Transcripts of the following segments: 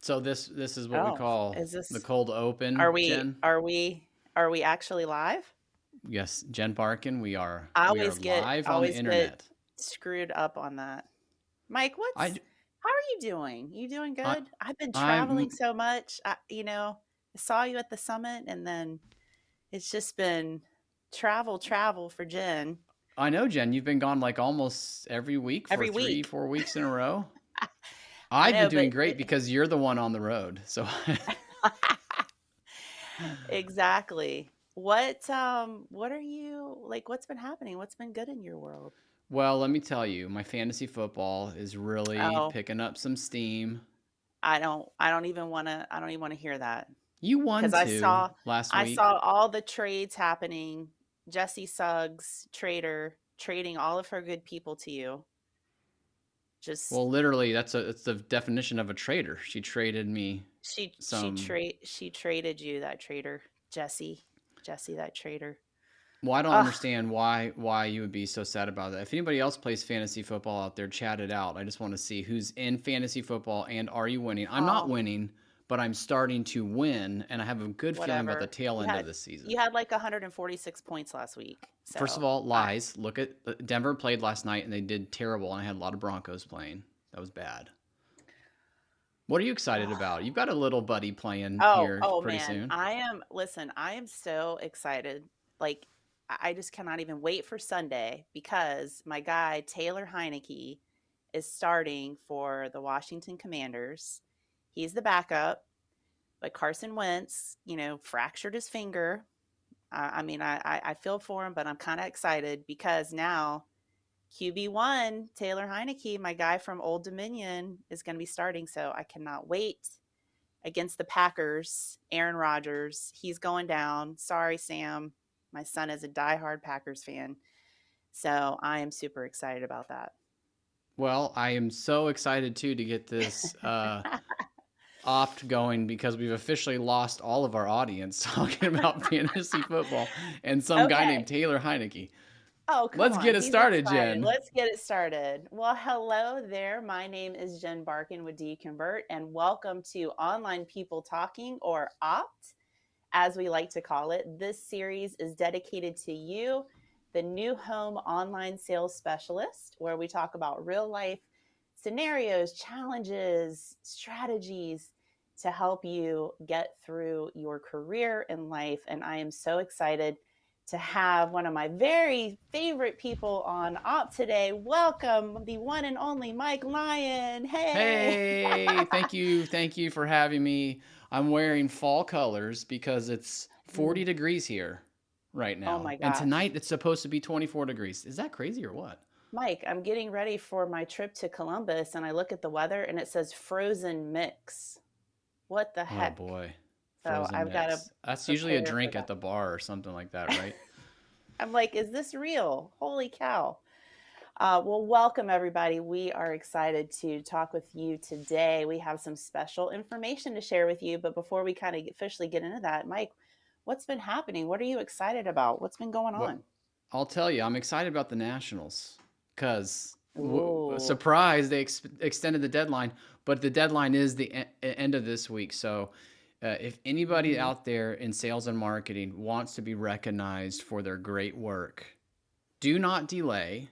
So this is what we Oh, call is the this cold are open, we Jen. are we are we actually live? Yes, Jen Barkin. We are I we are always get live on the always get internet. screwed up on that. Mike, I how are you doing? You doing I good? I've been traveling I'm so much. I saw you at the summit and then it's just been travel for Jen I know, Jen. You've been gone like almost every week for every three, week. 4 weeks in a row. I I've been know, doing but great because you're the one on the road. So, exactly. What are you like what's been happening? What's been good in your world? well, let me tell you, my fantasy football is really Oh, picking up some steam. I don't even want to hear that. You won Because two last I week. saw all the trades happening. Jesse Suggs, trader, trading all of her good people to you. Just Well, literally, it's the definition of a trader. She traded me some. she traded you, that trader, Jesse. Jesse, that trader. Well, I don't Ugh. understand why you would be so sad about that. If anybody else plays fantasy football out there, chat it out. I just want to see who's in fantasy football and are you winning? I'm not Oh, winning, but I'm starting to win, and I have a good feeling about the whatever. tail end of this season. You had like 146 points last week. First of So all, I lies. Look at Denver played last night and they did terrible, and I had a lot of Broncos playing. That was bad. What are you excited about? You've got a little buddy playing here oh pretty man, soon. I am so excited. Like I just cannot even wait for Sunday because my guy Taylor Heineke is starting for the Washington Commanders. He's the backup, but Carson Wentz, fractured his finger. I feel for him, but I'm kind of excited because now QB1 Taylor Heineke, my guy from Old Dominion, is going to be starting. So I cannot wait against the Packers. Aaron Rodgers, he's going down. Sorry, Sam. My son is a diehard Packers fan. So I am super excited about that. Well, I am so excited too to get this opt going because we've officially lost all of our audience talking about fantasy football and some guy named Okay. Taylor Heineke. Oh, come Let's on. get it He's started, excited. Jen. Let's get it started. Well, hello there. My name is Jen Barkin with Deconvert, and welcome to Online People Talking, or OPT, as we like to call it. This series is dedicated to you, the new home online sales specialist, where we talk about real life scenarios, challenges, strategies to help you get through your career in life. And I am so excited to have one of my very favorite people on Op today. Welcome, the one and only Mike Lyon. Hey. Hey, thank you for having me. I'm wearing fall colors because it's 40 Mm. degrees here right Oh now. my And gosh. tonight it's supposed to be 24 degrees. Is that crazy or what? Mike, I'm getting ready for my trip to Columbus and I look at the weather and it says frozen mix. What the Oh heck? boy. So Frozen I've got to mix. That's usually a prepare for drink at that. the bar or something like that, right? I'm like, is this real? Holy cow. Well, welcome everybody. We are excited to talk with you today. We have some special information to share with you. But before we kind of officially get into that, Mike, what's been happening? What are you excited about? What's been going Well, on? I'll tell you, I'm excited about the Nationals because Ooh. surprise, they extended the deadline, but the deadline is the end of this week. So, if anybody Hmm. out there in sales and marketing wants to be recognized for their great work, do not delay.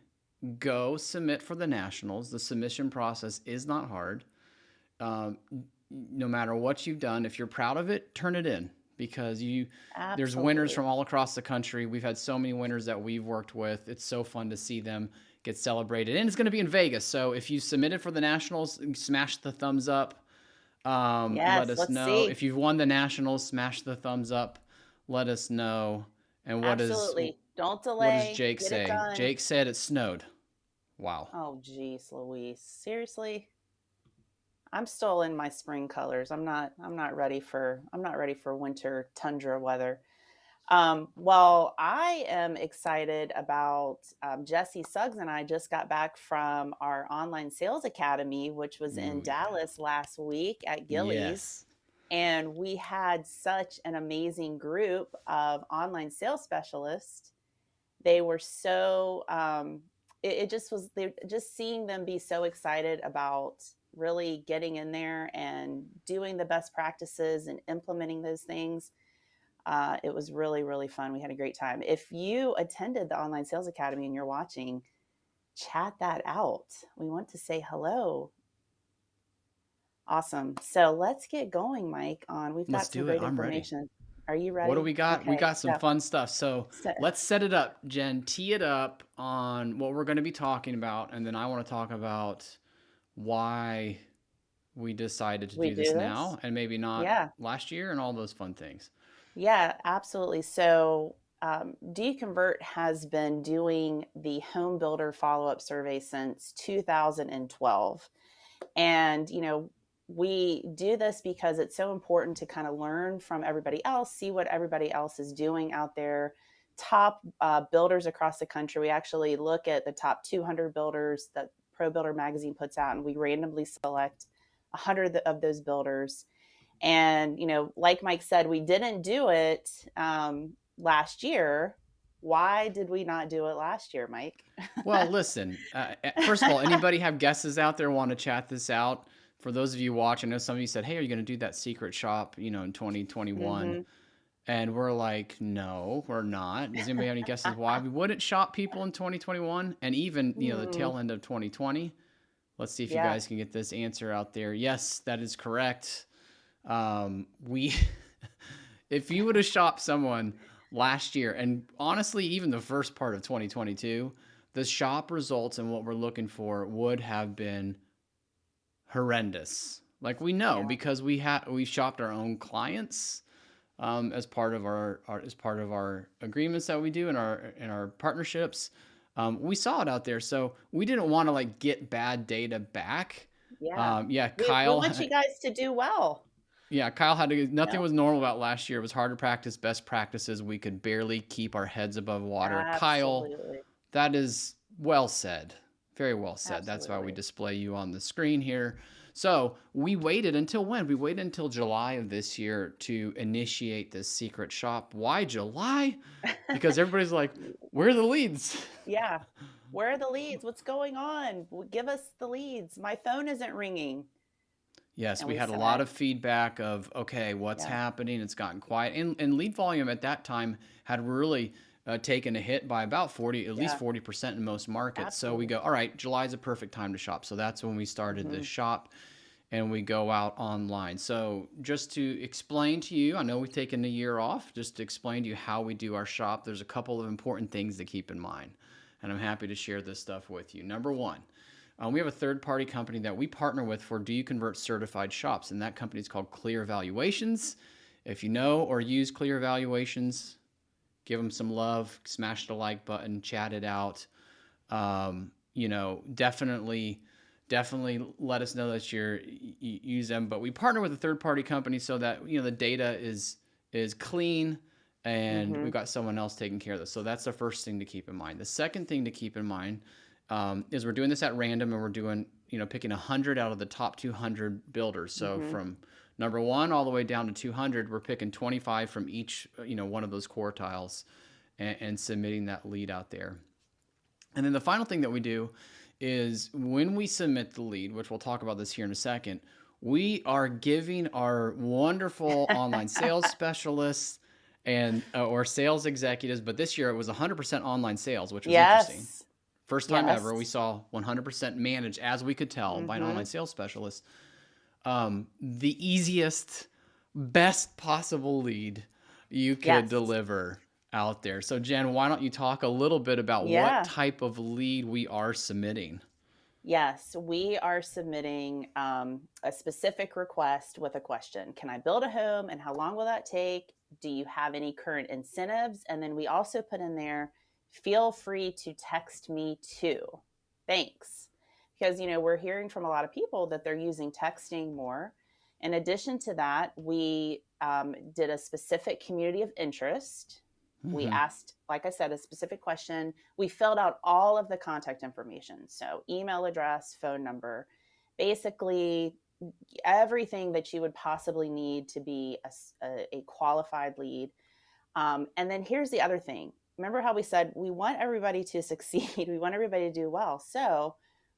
Go submit for the Nationals. The submission process is not hard. Um, no matter what you've done, if you're proud of it, turn it in because there's winners Absolutely. from all across the country. We've had so many winners that we've worked with. It's so fun to see them get celebrated, and it's going to be in Vegas. So if you submitted for the Nationals, smash the thumbs up. Let Yes, us let's know see. if you've won the Nationals. Smash the thumbs up. Let us know. And Absolutely. Don't what does delay. Jake Get it say? done. Jake said it snowed. Wow. Oh, geez, Louise. Seriously? I'm still in my spring colors. I'm not ready for winter tundra weather. Well, I am excited about Jesse Suggs and I just got back from our online sales academy, which was in Ooh yeah. Dallas last week at Gillies. Yes. And we had such an amazing group of online sales specialists. They were so, it just was, they just seeing them be so excited about really getting in there and doing the best practices and implementing those things. It was really, really fun. We had a great time. If you attended the Online Sales Academy and you're watching, chat that out. We want to say hello. Awesome. So let's get going, Mike. We've Let's got some do it. great I'm ready. information. Are you What do ready? we got? We Okay. got some fun stuff. So So let's set it up, Jen. Tee it up on what we're going to be talking about. And then I want to talk about why we decided to we do do this this? now and maybe not Yeah. last year and all those fun things. Yeah, absolutely. So Deconvert has been doing the home builder follow up survey since 2012. And, we do this because it's so important to kind of learn from everybody else, see what everybody else is doing out there. Top builders across the country. We actually look at the top 200 builders that Pro Builder Magazine puts out, and we randomly select 100 of those builders. And, like Mike said, we didn't do it last year. Why did we not do it last year, Mike? Well, listen, first of all, anybody have guesses out there want to chat this out? For those of you watching, I know some of you said, hey, are you going to do that secret shop, in 2021? Mm-hmm. And we're like, no, we're not. Does anybody have any guesses why we wouldn't shop people in 2021 and even, the tail end of 2020? Let's see if you Yeah. guys can get this answer out there. Yes, that is correct. We, if you would have shopped someone last year, and honestly, even the first part of 2022, the shop results and what we're looking for would have been horrendous. Like we know Yeah. because we shopped our own clients as part of our agreements that we do in our partnerships. We saw it out there, so we didn't want to like get bad data back. Yeah. Yeah, We Kyle. want you guys to do well. Yeah, Kyle had to. You Nothing know? was normal about last year. It was hard to practice best practices. We could barely keep our heads above water. Kyle, Absolutely. that is well said. Very well said. That's why we Absolutely. display you on the screen here. So we waited until when? We waited until July of this year to initiate this secret shop. Why July? Because everybody's like, where are the leads? Yeah. Where are the leads? What's going on? Give us the leads. My phone isn't ringing. Yes, And we we had a lot said, of feedback of, okay, what's yeah, happening? It's gotten quiet. And lead volume at that time had really taken a hit by about 40, at least yeah, 40% in most markets. So we absolutely. go, all right, July's a perfect time to shop. So that's when we started Hmm. this shop and we go out online. So just to explain to you, I know we've taken a year off, just to explain to you how we do our shop, there's a couple of important things to keep in mind. And I'm happy to share this stuff with you. Number one, we have a third-party company that we partner with for Do You Convert certified shops, and that company is called Clear Evaluations. If you know or use Clear Evaluations, give them some love, smash the like button, chat it out. Definitely let us know that you use them. But we partner with a third-party company so that the data is clean and Hmm. we've got someone else taking care of this. So that's the first thing to keep in mind. The second thing to keep in mind is we're doing this at random and we're doing, picking 100 out of the top 200 builders. So Hmm. from number one all the way down to 200, we're picking 25 from each, one of those quartiles and submitting that lead out there. And then the final thing that we do is when we submit the lead, which we'll talk about this here in a second, we are giving our wonderful online sales specialists and or sales executives, but this year it was 100% online sales, which was interesting. Yes. First time Yes. ever, we saw 100% managed, as we could tell, by an Hmm. online sales specialist. The easiest, best possible lead you could Yes. deliver out there. So, Jen, why don't you talk a little bit about what Yeah. type of lead we are submitting? Yes, we are submitting a specific request with a question. Can I build a home and how long will that take? Do you have any current incentives? And then we also put in there, feel free to text me too. Thanks. Because, we're hearing from a lot of people that they're using texting more. In addition to that, we did a specific community of interest. We Mm-hmm. asked, like I said, a specific question. We filled out all of the contact information. So, email address, phone number, basically everything that you would possibly need to be a qualified lead. And then here's the other thing. Remember how we said we want everybody to succeed, we want everybody to do well. So,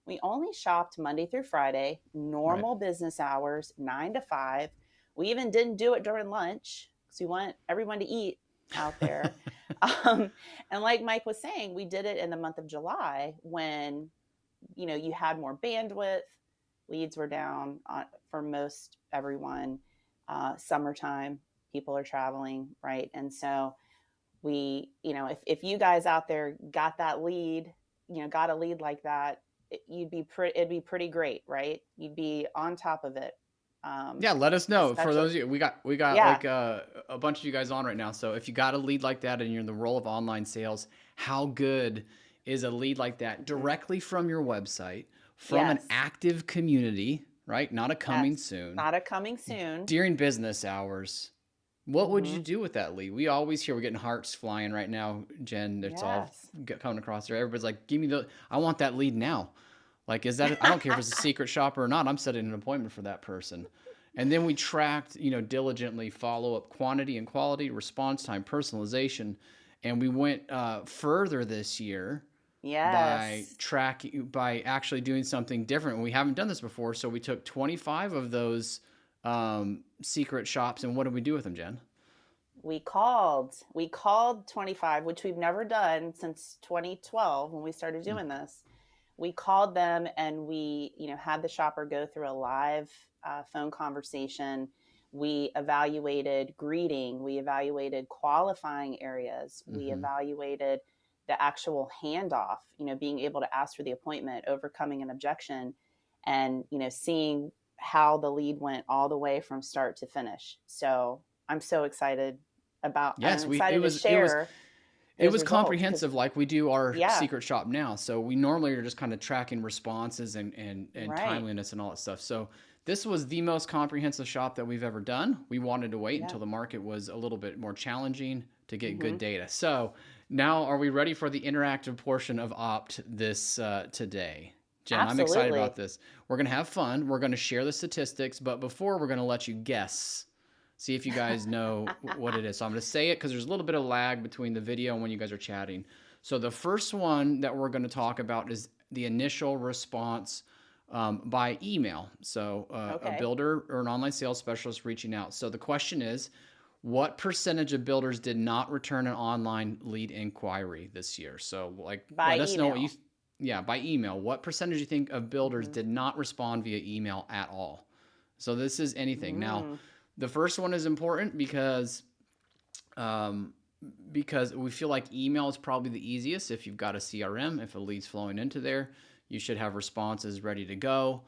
We only shopped Monday through Friday, Right. normal business hours, 9 to 5. We even didn't do it during lunch because we want everyone to eat out there. Um, and like Mike was saying, we did it in the month of July when you had more bandwidth, leads were down for most everyone. Summertime, people are traveling, right? And so if you guys out there got that lead, got a lead like that, it'd be pretty great, right? You'd be on top of it. Yeah, let us know. For Especially, those of you, we got yeah, like a bunch of you guys on right now. So if you got a lead like that and you're in the role of online sales, how good is a lead like that mm-hmm. directly from your website, from an Yes, active community, right? Not a coming yes, soon, not a coming soon. during business hours? What would Mm-hmm. you do with that lead? We always hear, we're getting hearts flying right now, Jen. It's all Yes. coming across there. Everybody's like, give me I want that lead now. Like, is that, I don't care if it's a secret shopper or not, I'm setting an appointment for that person. And then we tracked, diligently follow up quantity and quality, response time, personalization. And we went further this year Yes. by actually doing something different. We haven't done this before. So we took 25 of those secret shops. And what did we do with them, Jen? We called 25, which we've never done since 2012 when we started Mm. doing this. We called them and we had the shopper go through a live phone conversation. We evaluated greeting, we evaluated qualifying areas, we Mm-hmm. evaluated the actual handoff, being able to ask for the appointment, overcoming an objection, and seeing how the lead went all the way from start to finish. So I'm so excited I'm Yes, we it excited to was it was share it those was results because, comprehensive, like we do our yeah, secret shop now. So we normally are just kind of tracking responses and right. timeliness and all that stuff. So this was the most comprehensive shop that we've ever done. We wanted to wait Yeah. until the market was a little bit more challenging to get Mm-hmm. good data. So now, are we ready for the interactive portion of Opt this today? Jen, I'm excited about Absolutely. this. We're going to have fun. We're going to share the statistics, but before, we're going to let you guess. See if you guys know what it is. So I'm going to say it because there's a little bit of lag between the video and when you guys are chatting. So the first one that we're going to talk about is the initial response by email. So a Okay. builder or an online sales specialist reaching out. So the question is, what percentage of builders did not return an online lead inquiry this year? So, like, By let us know what you, email. yeah, by email. What percentage do you think of builders Mm-hmm. did not respond via email at all? So this is anything. Now, Mm. the first one is important um, because we feel like email is probably the easiest. If you've got a CRM, if a lead's flowing into there, you should have responses ready to go.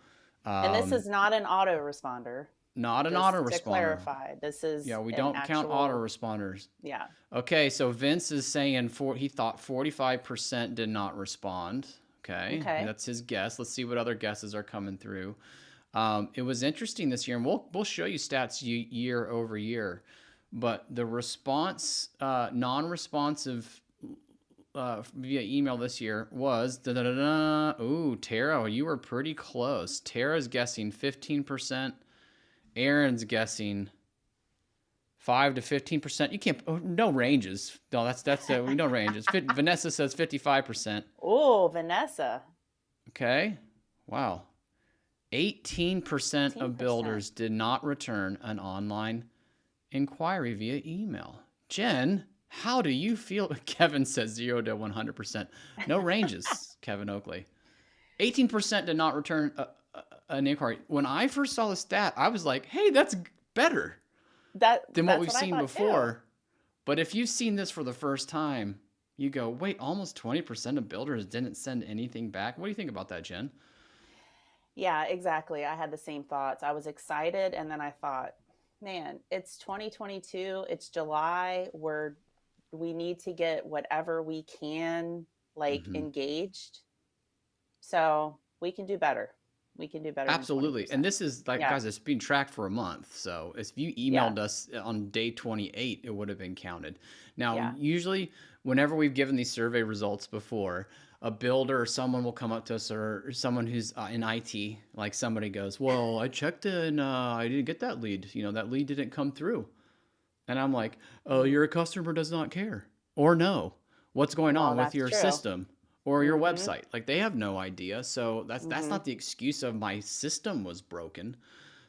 And this Um, is not an autoresponder. Not an Just to autoresponder. clarify, this Yeah, is we an don't count actual, autoresponders. yeah. Okay, so Vince is saying he thought 45% did not respond. Okay, Okay. that's his guess. Let's see what other guesses are coming through. It was interesting this year, and we'll show you stats year over year. But the response, non-responsive via email this year was da da da da. Ooh, Tara, you were pretty close. Tara's guessing 15%. Aaron's guessing 5 to 15%. You can't. Oh, no ranges. No, that's we no ranges. Vanessa says 55%. Oh, Vanessa. Okay. Wow. 18% of 18%. builders did not return an online inquiry via email. Jen, how do you feel? Kevin says 0 to 100%. No ranges, Kevin Oakley. 18% did not return an inquiry. When I first saw the stat, I was like, hey, that's better than what That's we've what I seen thought too. before. But if you've seen this for the first time, you go, wait, almost 20% of builders didn't send anything back. What do you think about that, Jen? Yeah, exactly. I had the same thoughts. I was excited and then I thought, man, it's 2022, it's July, we need to get whatever we can like Mm-hmm. engaged. So, we can do better. We can do better than Absolutely. And 20%. this is like, Yeah. guys, it's been tracked for a month. So if you Yeah. emailed us on day 28, it would have been counted. Now, Yeah. usually, whenever we've given these survey results before, a builder or someone will come up to us, or someone who's in IT, like somebody goes, well, I checked it and I didn't get that lead. That lead didn't come through. And I'm like, oh, Mm. your customer does not care or know what's going Well, on with that's your true. system. or your Mm-hmm. website. Like they have no idea. So that's Mm-hmm. not the excuse of my system was broken.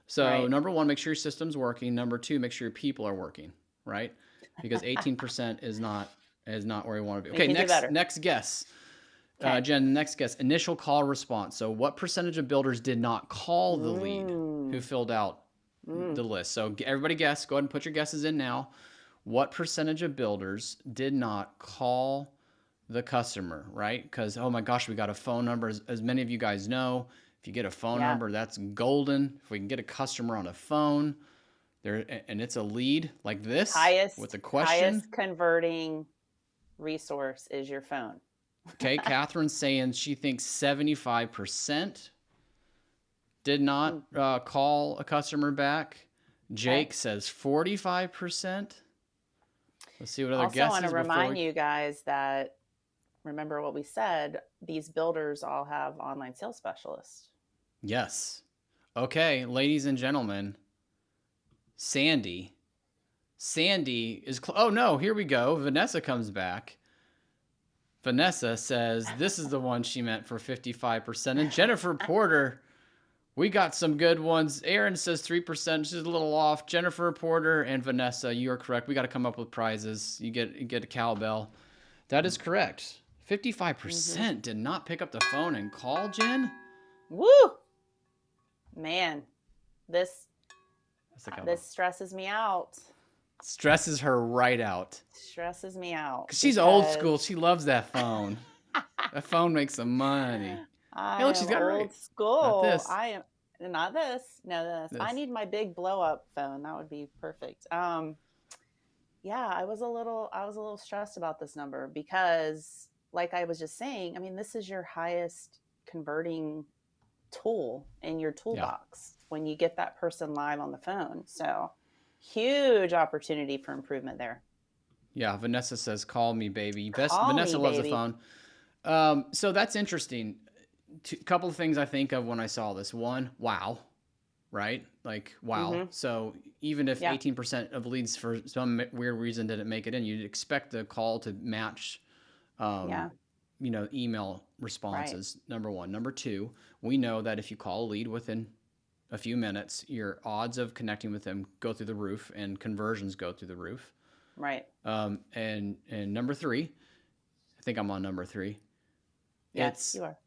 So Right. number one, make sure your system's working. Number two, make sure your people are working, right? Because 18% is not where we want to be. We Okay, can do better. next guess. Okay. Jen, next guess. Initial call response. So what percentage of builders did not call the lead who Mm. filled out Mm. the list? So everybody guess. Go ahead and put your guesses in now. What percentage of builders did not call the customer, right? Because, oh my gosh, we got a phone number. As many of you guys know, if you get a phone Yeah. number, that's golden. If we can get a customer on a phone there and it's a lead like this with a question. Highest converting resource is your phone. Okay, Catherine's saying she thinks 75% did not Mm. call a customer back. Okay. Jake says 45%. Let's see what other Also, want to guesses before remind we. you guys that remember what we said, these builders all have online sales specialists. Yes. Okay, ladies and gentlemen, Sandy. Sandy is. Oh no, here we go. Vanessa comes back. Vanessa says this is the one she meant for 55%. And Jennifer Porter, we got some good ones. Aaron says 3%. She's a little off. Jennifer Porter and Vanessa, you are correct. We got to come up with prizes. You get a cowbell. That is correct. Mm-hmm. 55% did not pick up the phone and call, Jen. Woo! Man, this That's a cowbell. this stresses me out. Stresses her right out. Stresses me out Cause she's old because school. She loves that phone. That phone makes some money. I Hey, look, she's am got it right. old Not school. this. I am not this. No, this. I This. need my big blow up phone. That would be perfect. Yeah, I was a little stressed about this number because like I was just saying, I mean, this is your highest converting tool in your Yeah. toolbox when you get that person live on the phone. So, huge opportunity for improvement there. Yeah. Vanessa says, "Call me, baby." Best. Call Vanessa me, loves the baby. phone. So that's interesting. Couple of things I think of when I saw this. One, wow, right? Like, wow. Mhm. So even if Yeah. 18% of leads for some weird reason didn't make it in, you'd expect the call to match, um, Yeah. email Right. responses. Number one. Number two, we know that if you call a lead within a few minutes, your odds of connecting with them go through the roof and conversions go through the roof. Right. And number three, I think I'm on number three. Yes, It's you are.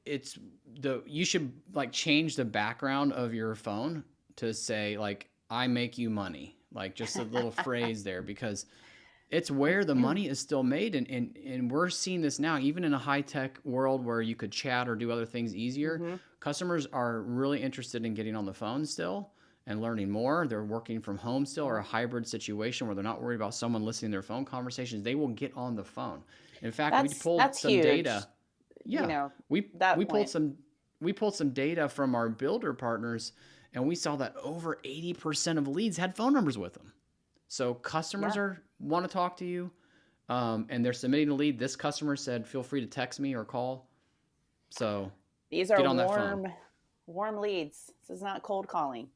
it's the you should like change the background of your phone to say like I make you money, like just a little phrase there, because it's where the money is still made, and we're seeing this now even in a high-tech world where you could chat or do other things easier. Mhm. Customers are really interested in getting on the phone still and learning more. They're working from home still, or Yeah. a hybrid situation where they're not worried about someone listening to their phone conversations. They will get on the phone. In fact, we pulled That's some huge. data. You Yeah, know, we that we pulled point. some we pulled some data from our builder partners, and we saw that over 80% of leads had phone numbers with them. So customers Yeah. are want to talk to you, and they're submitting a lead. This customer said, "Feel free to text me or call." So These are get on that phone. warm leads. This is not cold calling.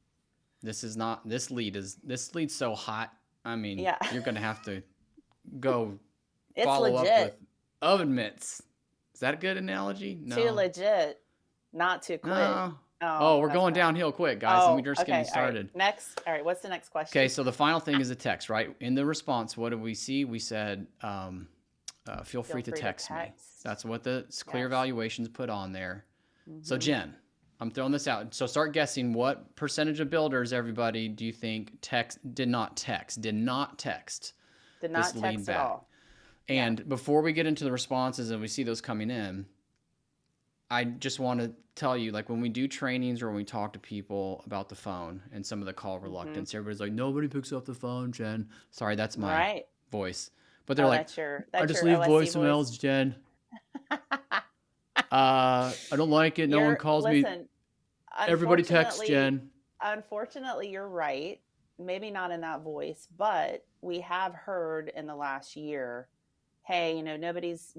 This is not this lead's so hot. I mean, Yeah. you're gonna have to go It's follow up with legit. oven mitts. Is that a good analogy? Too No. legit not to quit. No. Oh, Oh, we're that's going wrong. downhill quick, guys, and we're Oh, just getting okay. All right. started. Next. All right. What's the next Okay, question? so the final thing is a text, right? In the response, what did we see? We said, feel Feel free to free to text me. text. That's what the clear Yes. evaluations put on there. So, Mm-hmm. Jen, I'm throwing this out. So, start guessing what percentage of builders, everybody, do you think did not text Did this not lead text at back? all. Yeah. And before we get into the responses and we see those coming in, I just want to tell you, like when we do trainings or when we talk to people about the phone and some of the call Mm-hmm. reluctance, everybody's like, nobody picks up the phone, Jen. Sorry, that's my Right. voice. But they're Oh, like, I that's just your leave OSC voice. voicemails, Jen. I don't like it. No one You're calls me. listen. Everybody texts, Unfortunately, Jen. unfortunately, you're right. Maybe not in that voice, but we have heard in the last year, hey, nobody's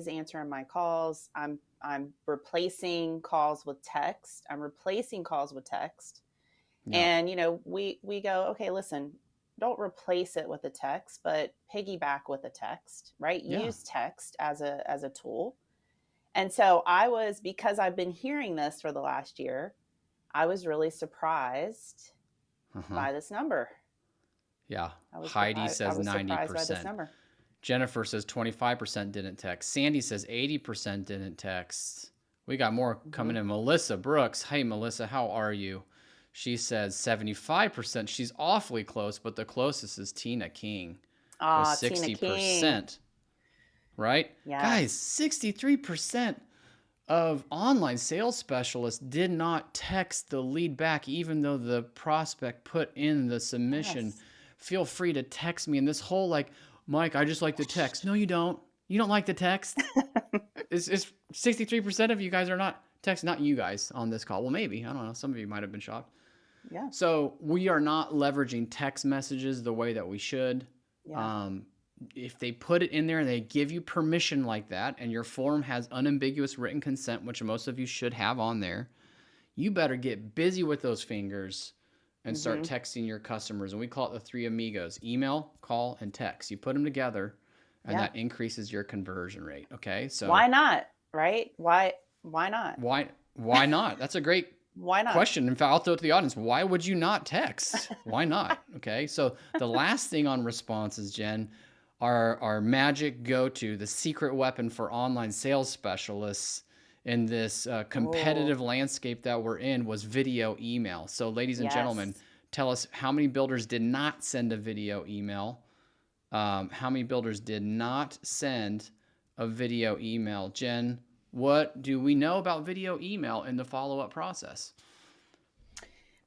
answering my calls. I'm replacing calls with text. I'm replacing calls with text. Yeah. And we go, okay, listen. don't replace it with a text, but piggyback with a text, right? Yeah. Use text as a tool. And so I was, because I've been hearing this for the last year, I was really surprised Uh-huh. by this number. Yeah. I was Heidi I says was surprised by this 90%. number. Jennifer says 25% didn't text. Sandy says 80% didn't text. We got more Mm-hmm. coming in. Melissa Brooks. Hey, Melissa, how are you? She says 75%. She's awfully close, but the closest is Tina King with Ah, Tina King. 60%. Right? Guys, Yes. 63% of online sales specialists did not text the lead back, even though the prospect put in the submission. Yes. Feel free to text me. And this whole like, Mike, I just like the text. No, you don't. You don't like the text. It's 63% of you guys are not text. Not you guys on this call. Well, maybe. I don't know. Some of you might have been shocked. Yeah. So we are not leveraging text messages the way that we should. Yeah. Um, if they put it in there and they give you permission like that, and your form has unambiguous written consent, which most of you should have on there, you better get busy with those fingers and start Mm-hmm. texting your customers. And we call it the three amigos: email, call, and text. You put them together, and Yeah. that increases your conversion rate. Okay, so Why not? Right? Why not? why not? That's a great Why not? question. In fact, I'll throw it to the audience. Why would you not text? Why not? Okay, so the last thing on responses, Jen, our magic go-to, the secret weapon for online sales specialists in this Oh, competitive landscape that we're in, was video email. So ladies and gentlemen, yes. tell us how many builders did not send a video email. How many builders did not send a video email? Jen, what do we know about video email in the follow-up process?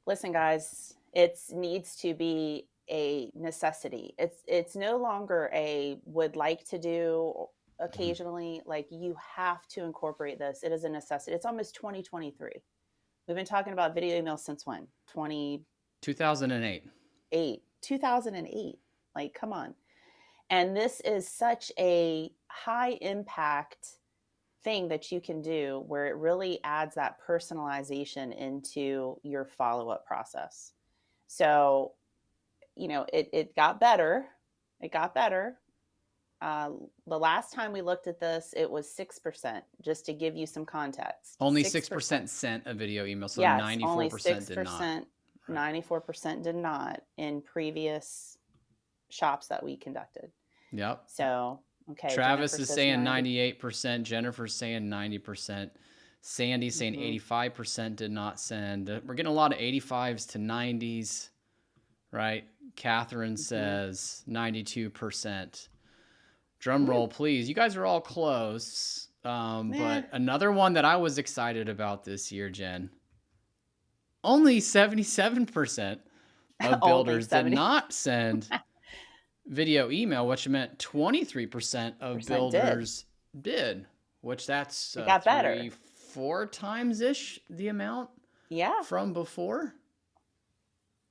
Listen, guys, it needs to be a necessity. It's no longer a would like to do Mhm. occasionally. Like, you have to incorporate this. It is a necessity. It's almost 2023. We've been talking about video email since when? 2008. 2008. Like, come on. And this is such a high impact thing that you can do where it really adds that personalization into your follow up process. So, it got better. It got better. Uh, the last time we looked at this, it was 6%, just to give you some context. Only 6%. 6% sent a video email, so Yes, only 94% did not. 6%, Right. 94% did not in previous shops that we conducted. Yep. So, okay, Travis Jennifer is says saying 90. 98%. Jennifer's saying 90%. Sandy's saying Mm-hmm. 85% did not send. We're getting a lot of 85s to 90s, right? Catherine Mm-hmm. says 92%. Drum Woo. roll, please. You guys are all close. Eh. But another one that I was excited about this year, Jen, only 77% of Only builders did 70% not send video email, which meant 23% of did. builders did, which that's It got three, better. 4 times ish the amount Yeah, from before.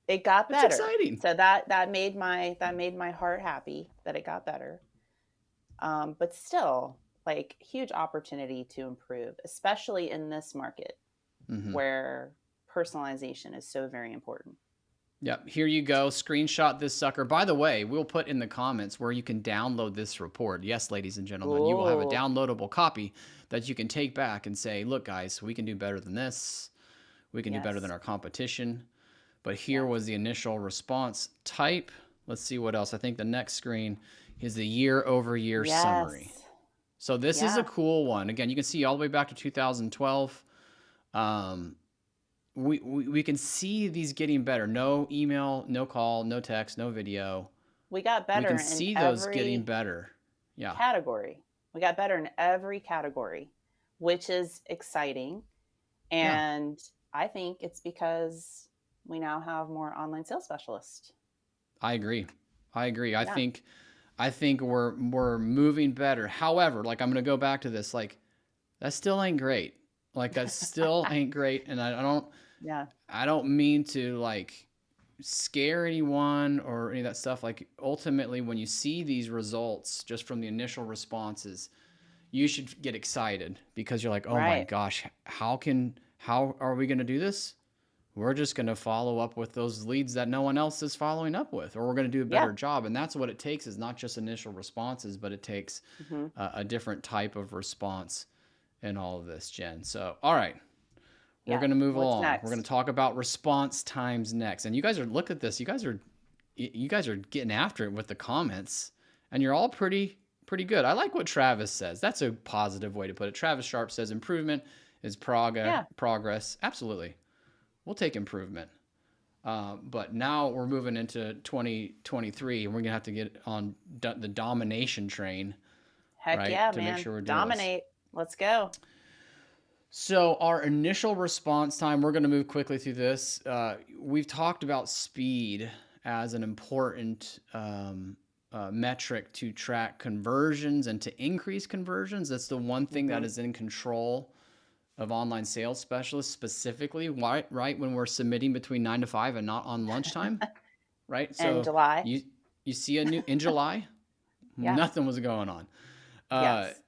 it got That's better. exciting. So that made my heart happy that it got better. But still, like, huge opportunity to improve, especially in this market Mm-hmm. where personalization is so very important. Yep, here you go. Screenshot this sucker. By the way, we'll put in the comments where you can download this report. Yes, ladies and gentlemen, you will have a Ooh, downloadable copy that you can take back and say, look, guys, we can do better than this. We can do better than yes, our competition. But here yes, was the initial response type. Let's see what else. I think the next screen is the year-over-year summary. yes, So this is a yeah. cool one. Again, you can see all the way back to 2012. Um, we can see these getting better. No email, no call, no text, no video. We got We can better in see those getting every better. Yeah, category. We got better in every category, which is exciting. yeah, And I think it's because we now have more online sales specialists. I agree. I agree. I Yeah. think I think we're moving better. However, like I'm gonna go back to this. Like that still ain't great. Like that still ain't great. And Yeah. I don't mean to like scare anyone or any of that stuff. Like ultimately, when you see these results just from the initial responses, you should get excited because you're like, oh my Right. gosh, how are we gonna do this? we're just going to follow up with those leads that no one else is following up with, or we're going to do a Yeah. better job. And that's what it takes, is not just initial responses, but it takes a different type of response in all of this, Jen. So, all right, we're going to move What's along. We're going next? to talk about response times next. And you guys are, look at this. You guys are getting after it with the comments, and you're all pretty good. I like what Travis says. That's a positive way to put it. Travis Sharp says improvement is progress. Absolutely. We'll take improvement. But now we're moving into 2023, and we're gonna have to get on the domination train, Heck right? yeah, To make man. sure we're doing this. Dominate. Let's go. So our initial response time, we're gonna move quickly through this. We've talked about speed as an important metric to track conversions and to increase conversions. That's the one thing that is in control of online sales specialists specifically, right? When we're submitting between 9 to 5 and not on lunchtime, right? And So July. you see in July, Yeah. nothing was going on. Yes.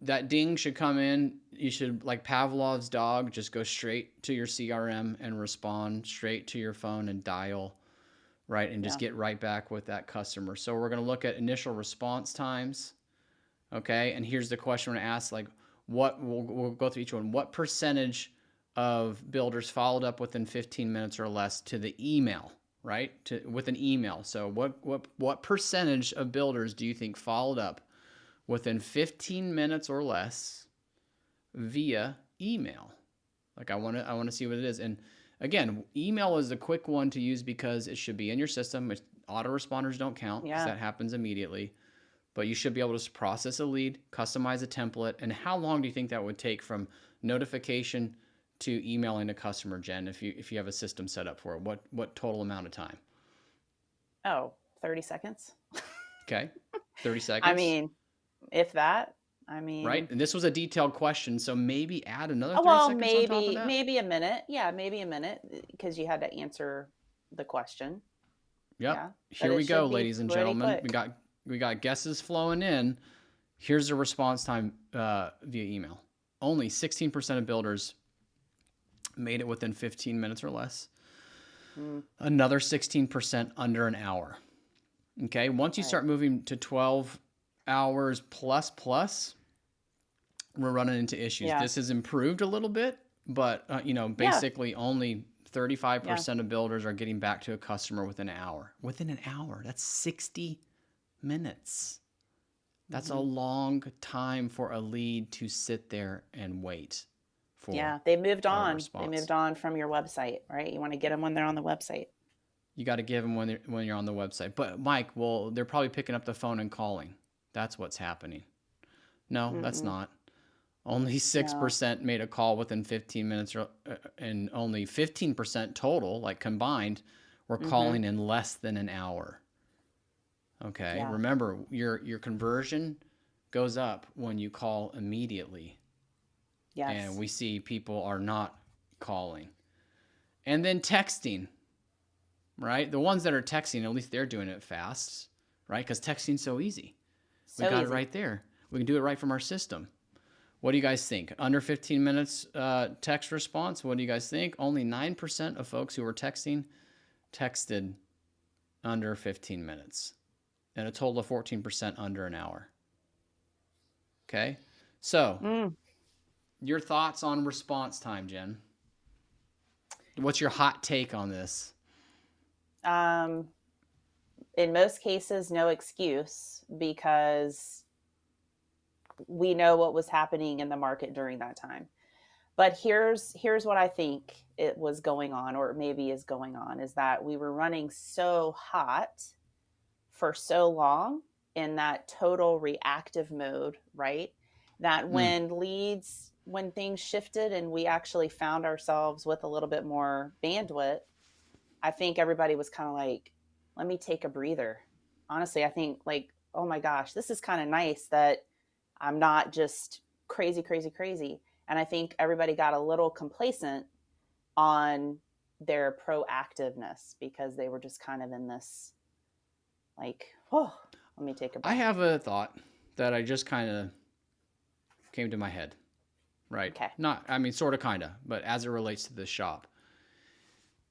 That ding should come in. You should, like Pavlov's dog, just go straight to your CRM and respond straight to your phone and dial, right? And just get right back with that customer. So we're going to look at initial response times. Okay. And here's the question we're going to ask, like, we'll go through each one. What percentage of builders followed up within 15 minutes or less to the email, right? With an email. So what percentage of builders do you think followed up within 15 minutes or less via email? Like, I want to see what it is. And again, email is a quick one to use because it should be in your system. Autoresponders don't count because that happens immediately. But you should be able to process a lead, customize a template. And how long do you think that would take from notification to emailing a customer, Jen, if you have a system set up for it? What total amount of time? Oh, 30 seconds. Okay. 30 seconds. I mean, if that. Right. And this was a detailed question, so maybe add another 30 well, seconds on top of that. maybe a minute. Yeah, maybe a minute because you had to answer the question. Yep. Yeah, Here we go, ladies and gentlemen. We got guesses flowing in. Here's the response time via email. Only 16% of builders made it within 15 minutes or less. Another 16% under an hour. Okay. Once you start moving to 12 hours plus, we're running into issues. This has improved a little bit, but basically only 35% of builders are getting back to a customer within an hour. Within an hour, that's 60 minutes. That's a long time for a lead to sit there and wait for. Yeah, they moved on. They moved on from your website, right? You want to get them when they're on the website. You got to give them when you're on the website. But Mike, well, they're probably picking up the phone and calling. That's what's happening. No, that's not. Only 6% made a call within 15 minutes, and only 15% total, like combined, were calling in less than an hour. Okay. Yeah. Remember, your conversion goes up when you call immediately. Yes. And we see people are not calling. And then texting, right? The ones that are texting, at least they're doing it fast, right? Because texting's so easy. We got it right there. We can do it right from our system. What do you guys think? Under 15 minutes text response, what do you guys think? Only 9% of folks who were texted under 15 minutes. And a total of 14% under an hour. Okay? So, your thoughts on response time, Jen? What's your hot take on this? In most cases, no excuse, because we know what was happening in the market during that time. But here's what I think it was going on, or maybe is going on, is that we were running so hot for so long in that total reactive mode, right? That when things shifted and we actually found ourselves with a little bit more bandwidth, I think everybody was kind of like, let me take a breather. Honestly, I think like, oh my gosh, this is kind of nice that I'm not just crazy. And I think everybody got a little complacent on their proactiveness because they were just kind of in this, like, oh, let me take a breath. I have a thought that I just kind of came to my head, right? Okay. Not, I mean, sort of, kind of, but as it relates to this shop.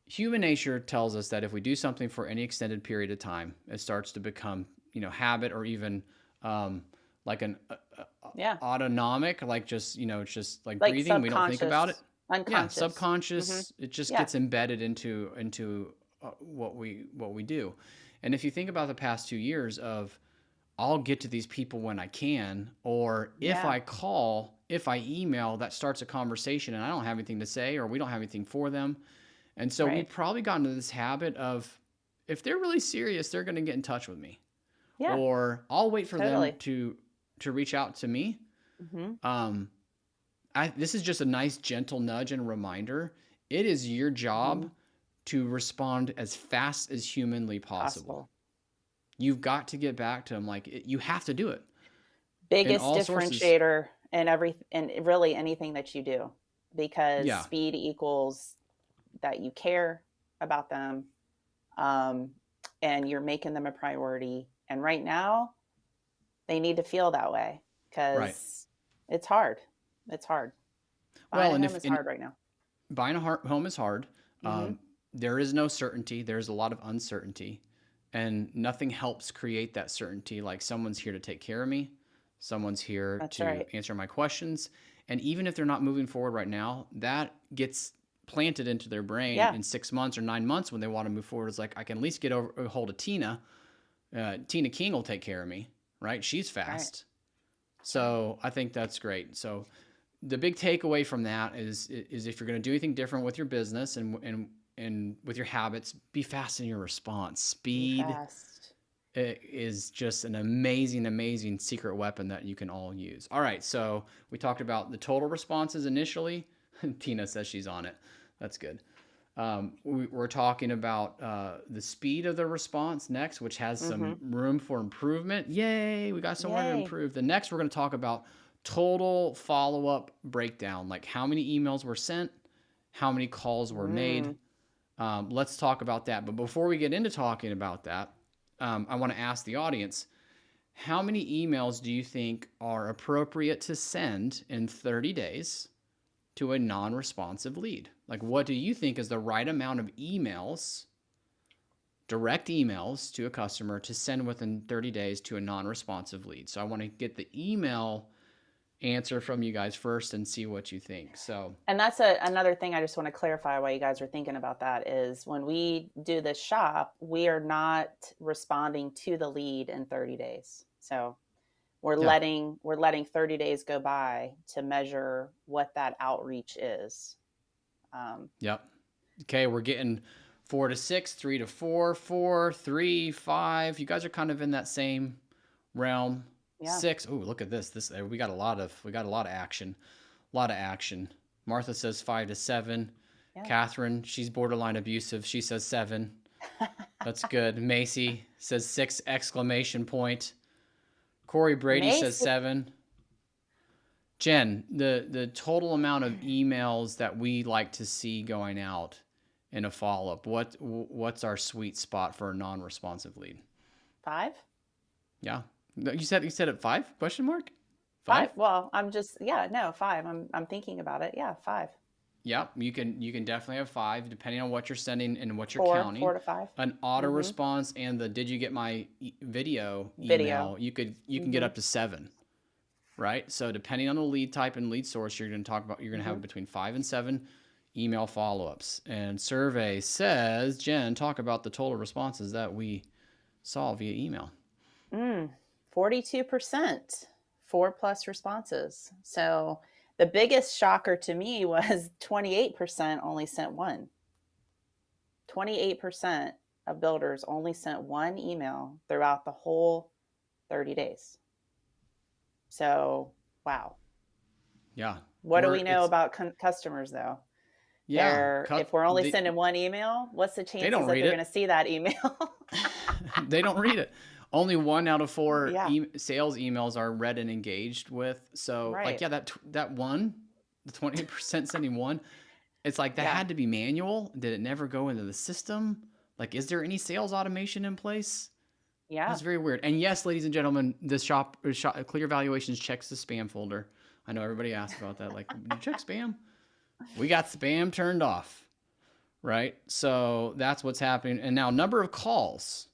human nature tells us that if we do something for any extended period of time, it starts to become, habit, or even like an Yeah. autonomic, like just, it's just like Like breathing. We don't think about it. subconscious, Yeah, unconscious. Hmm. subconscious. It just Yeah. gets embedded into what we do. And if you think about the past 2 years of, I'll get to these people when I can, or if Yeah. I call, if I email, that starts a conversation and I don't have anything to say, or we don't have anything for them. And so we've Right. probably gotten to this habit of, if they're really serious, they're going to get in touch with me, Yeah. or I'll wait for them Totally. to reach out to me. Hmm. Um, this is just a nice gentle nudge and reminder. It is your Hmm. job to respond as fast as humanly possible. Possible. You've got to get back to them. Like, you have to do it in Biggest all sources. differentiator in and really anything that you do, because Yeah. speed equals that you care about them, um, and you're making them a priority. And right now, they need to feel that way Right. because it's hard. It's hard. Buying Well, a and home if is in hard right now. buying a home is hard. Hmm. There is no certainty. There's a lot of uncertainty, and nothing helps create that certainty. Like, someone's here to take care of me. Someone's here That's to right. answer my questions. And even if they're not moving forward right now, that gets planted into their brain Yeah. in 6 months or 9 months when they want to move forward. It's like, I can at least get a hold of Tina. Tina King will take care of me, right? She's Right. fast. That's right. So I think that's great. So the big takeaway from that is if you're going to do anything different with your business and with your habits, be fast in your response. Be Speed fast. is just an amazing, amazing secret weapon that you can all use. All right, so we talked about the total responses initially. Tina says she's on it. That's good. We're talking about the speed of the response next, which has Hmm. some room for improvement. Yay, we got somewhere to Yay. improve. The next, we're going to talk about total follow-up breakdown, like how many emails were sent, how many calls were made. Mm. Let's talk about that. But before we get into talking about that, I want to ask the audience, how many emails do you think are appropriate to send in 30 days to a non-responsive lead? Like, what do you think is the right amount of emails, direct emails to a customer to send within 30 days to a non-responsive lead? So I want to get the email answer from you guys first and see what you think. So, And that's another thing I just want to clarify why you guys are thinking about that is when we do this shop, we are not responding to the lead in 30 days. So we're yeah. letting 30 days go by to measure what that outreach is. Um, Yep. Okay, we're getting 4 to 6, 3 to 4, 4, 3, 5. You guys are kind of in that same realm. yeah. 6. Oh, look at this. We got a lot of action. A lot of action. Martha says 5 to 7. Yeah. Catherine, she's borderline abusive. She says 7. That's good. Macy says 6 exclamation point. Corey Brady says Macy. 7. Jen, the total amount of emails that we like to see going out in a follow-up, what's our sweet spot for a non-responsive lead? 5. Yeah. You said it 5? Question mark? 5. 5? Well, I'm just, yeah, no, 5. I'm thinking about it. Yeah, 5. Yep. You can definitely have 5 depending on what you're sending and what you're 4, counting. 4 to 5. An auto Mm-hmm. response and the did you get my video Video. email, you can get Mm-hmm. up to 7. Right? So depending on the lead type and lead source, you're going to Mm-hmm. have between 5 and 7 email follow-ups. And survey says, Jen, talk about the total responses that we saw via email. 42%, 4+ responses. So the biggest shocker to me was 28% only sent one. 28% of builders only sent one email throughout the whole 30 days. So, wow. Yeah. What do we know about customers though? Yeah, If we're only sending one email, what's the they chances don't that read they're going it. to see that email? They don't read it. Only 1 out of 4 Yeah. sales emails are read and engaged with. So, Right. like, yeah, that one, the 28% sending one, it's like that Yeah. had to be manual. Did it never go into the system? Like, is there any sales automation in place? Yeah. That's very weird. And yes, ladies and gentlemen, this shop Clear Valuations checks the spam folder. I know everybody asks about that. Like, did you check spam? We got spam turned off. right? So that's what's happening. And now number of calls.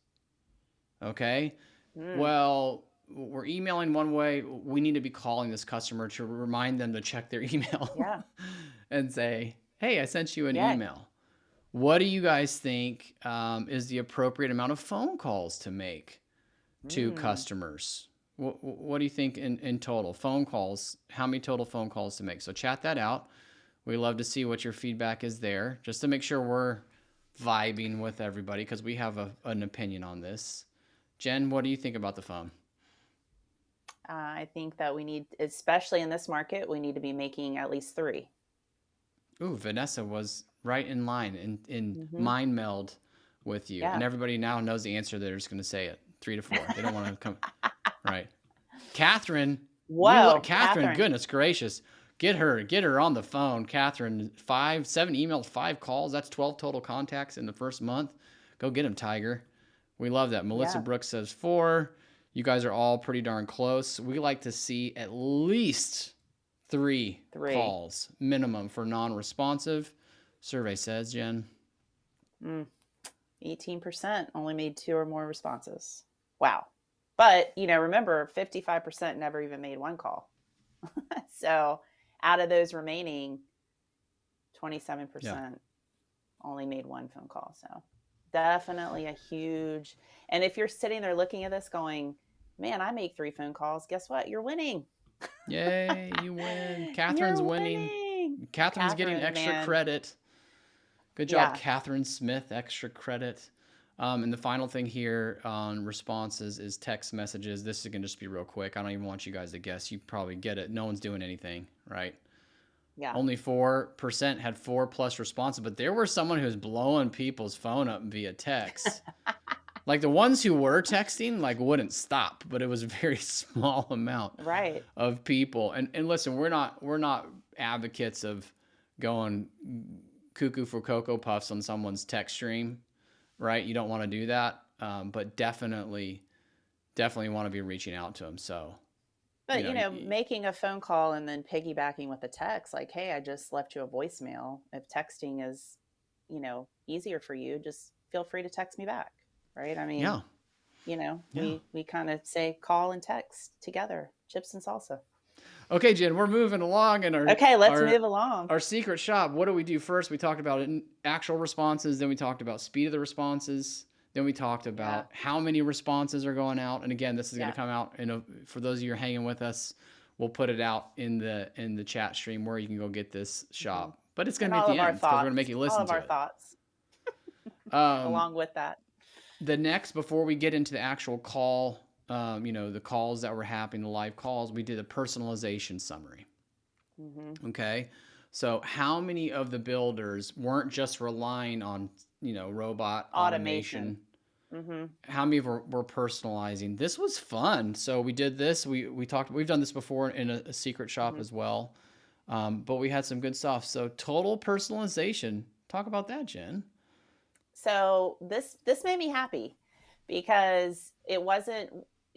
Okay. Mm, Well, we're emailing one way. We need to be calling this customer to remind them to check their email yeah. and say, hey, I sent you an Yeah. email. What do you guys think is the appropriate amount of phone calls to make to Mm. customers? What do you think in total? Phone calls, how many total phone calls to make? So chat that out. We love to see what your feedback is there, just to make sure we're vibing with everybody, because we have an opinion on this. Jen, what do you think about the phone? I think that we need, especially in this market, we need to be making at least 3. Ooh, Vanessa was right in line in Mm-hmm. mind meld with you. And Yeah. everybody now knows the answer. They're just going to say it 3 to 4. They don't want to come. Right. Catherine, Whoa, Catherine, Catherine. goodness gracious. Get her on the phone. Catherine, 7 emails, 5 calls. That's 12 total contacts in the first month. Go get him, Tiger. We love that. Melissa Yeah. Brooks says 4. You guys are all pretty darn close. We like to see at least 3 3. calls minimum for non-responsive. Survey says, Jen. Mm. 18% only made 2 or more responses. Wow. But, remember, 55% never even made 1 call. So out of those remaining, 27% Yeah. only made 1 phone call. So definitely a huge. And if you're sitting there looking at this going, man, I make 3 phone calls, guess what? You're winning. Yay, you win. Catherine's You're winning. winning. Catherine's getting Catherine, extra man. credit. Good job, Yeah. Catherine Smith. Extra credit. And the final thing here on responses is text messages. This is going to just be real quick. I don't even want you guys to guess. You probably get it. No one's doing anything, right? Yeah. Only 4% had 4+ responses, but there were someone who was blowing people's phone up via text. Like the ones who were texting, like wouldn't stop, but it was a very small amount Right. of people. And listen, we're not advocates of going cuckoo for Cocoa Puffs on someone's text stream, right? You don't want to do that, but definitely want to be reaching out to them. So, But, you making a phone call and then piggybacking with a text, like, hey, I just left you a voicemail. If texting is, easier for you, just feel free to text me back. Right. I mean, yeah, yeah. we kind of say call and text together, chips and salsa. Okay, Jen, we're moving along in Okay, let's our move along. our secret shop. What do we do first? We talked about actual responses, then we talked about speed of the responses, then we talked Yeah. about how many responses are going out. And again, this is going Yeah. to come out, for those of you who are hanging with us, we'll put it out in the chat stream where you can go get this Hmm. shop. But it's going And to be at all the of our end because we're going to thoughts, make you all listen of to our it. thoughts Um, along with that. the next, before we get into the actual call, the calls that were happening, the live calls, we did a personalization summary. Hmm. Okay. So how many of the builders weren't just relying on, robot Automation. automation? Hmm. How many were personalizing? This was fun. So we did this. We've done this before in a secret shop Hmm. as well. But we had some good stuff. So total personalization. Talk about that, Jen. So this made me happy because it wasn't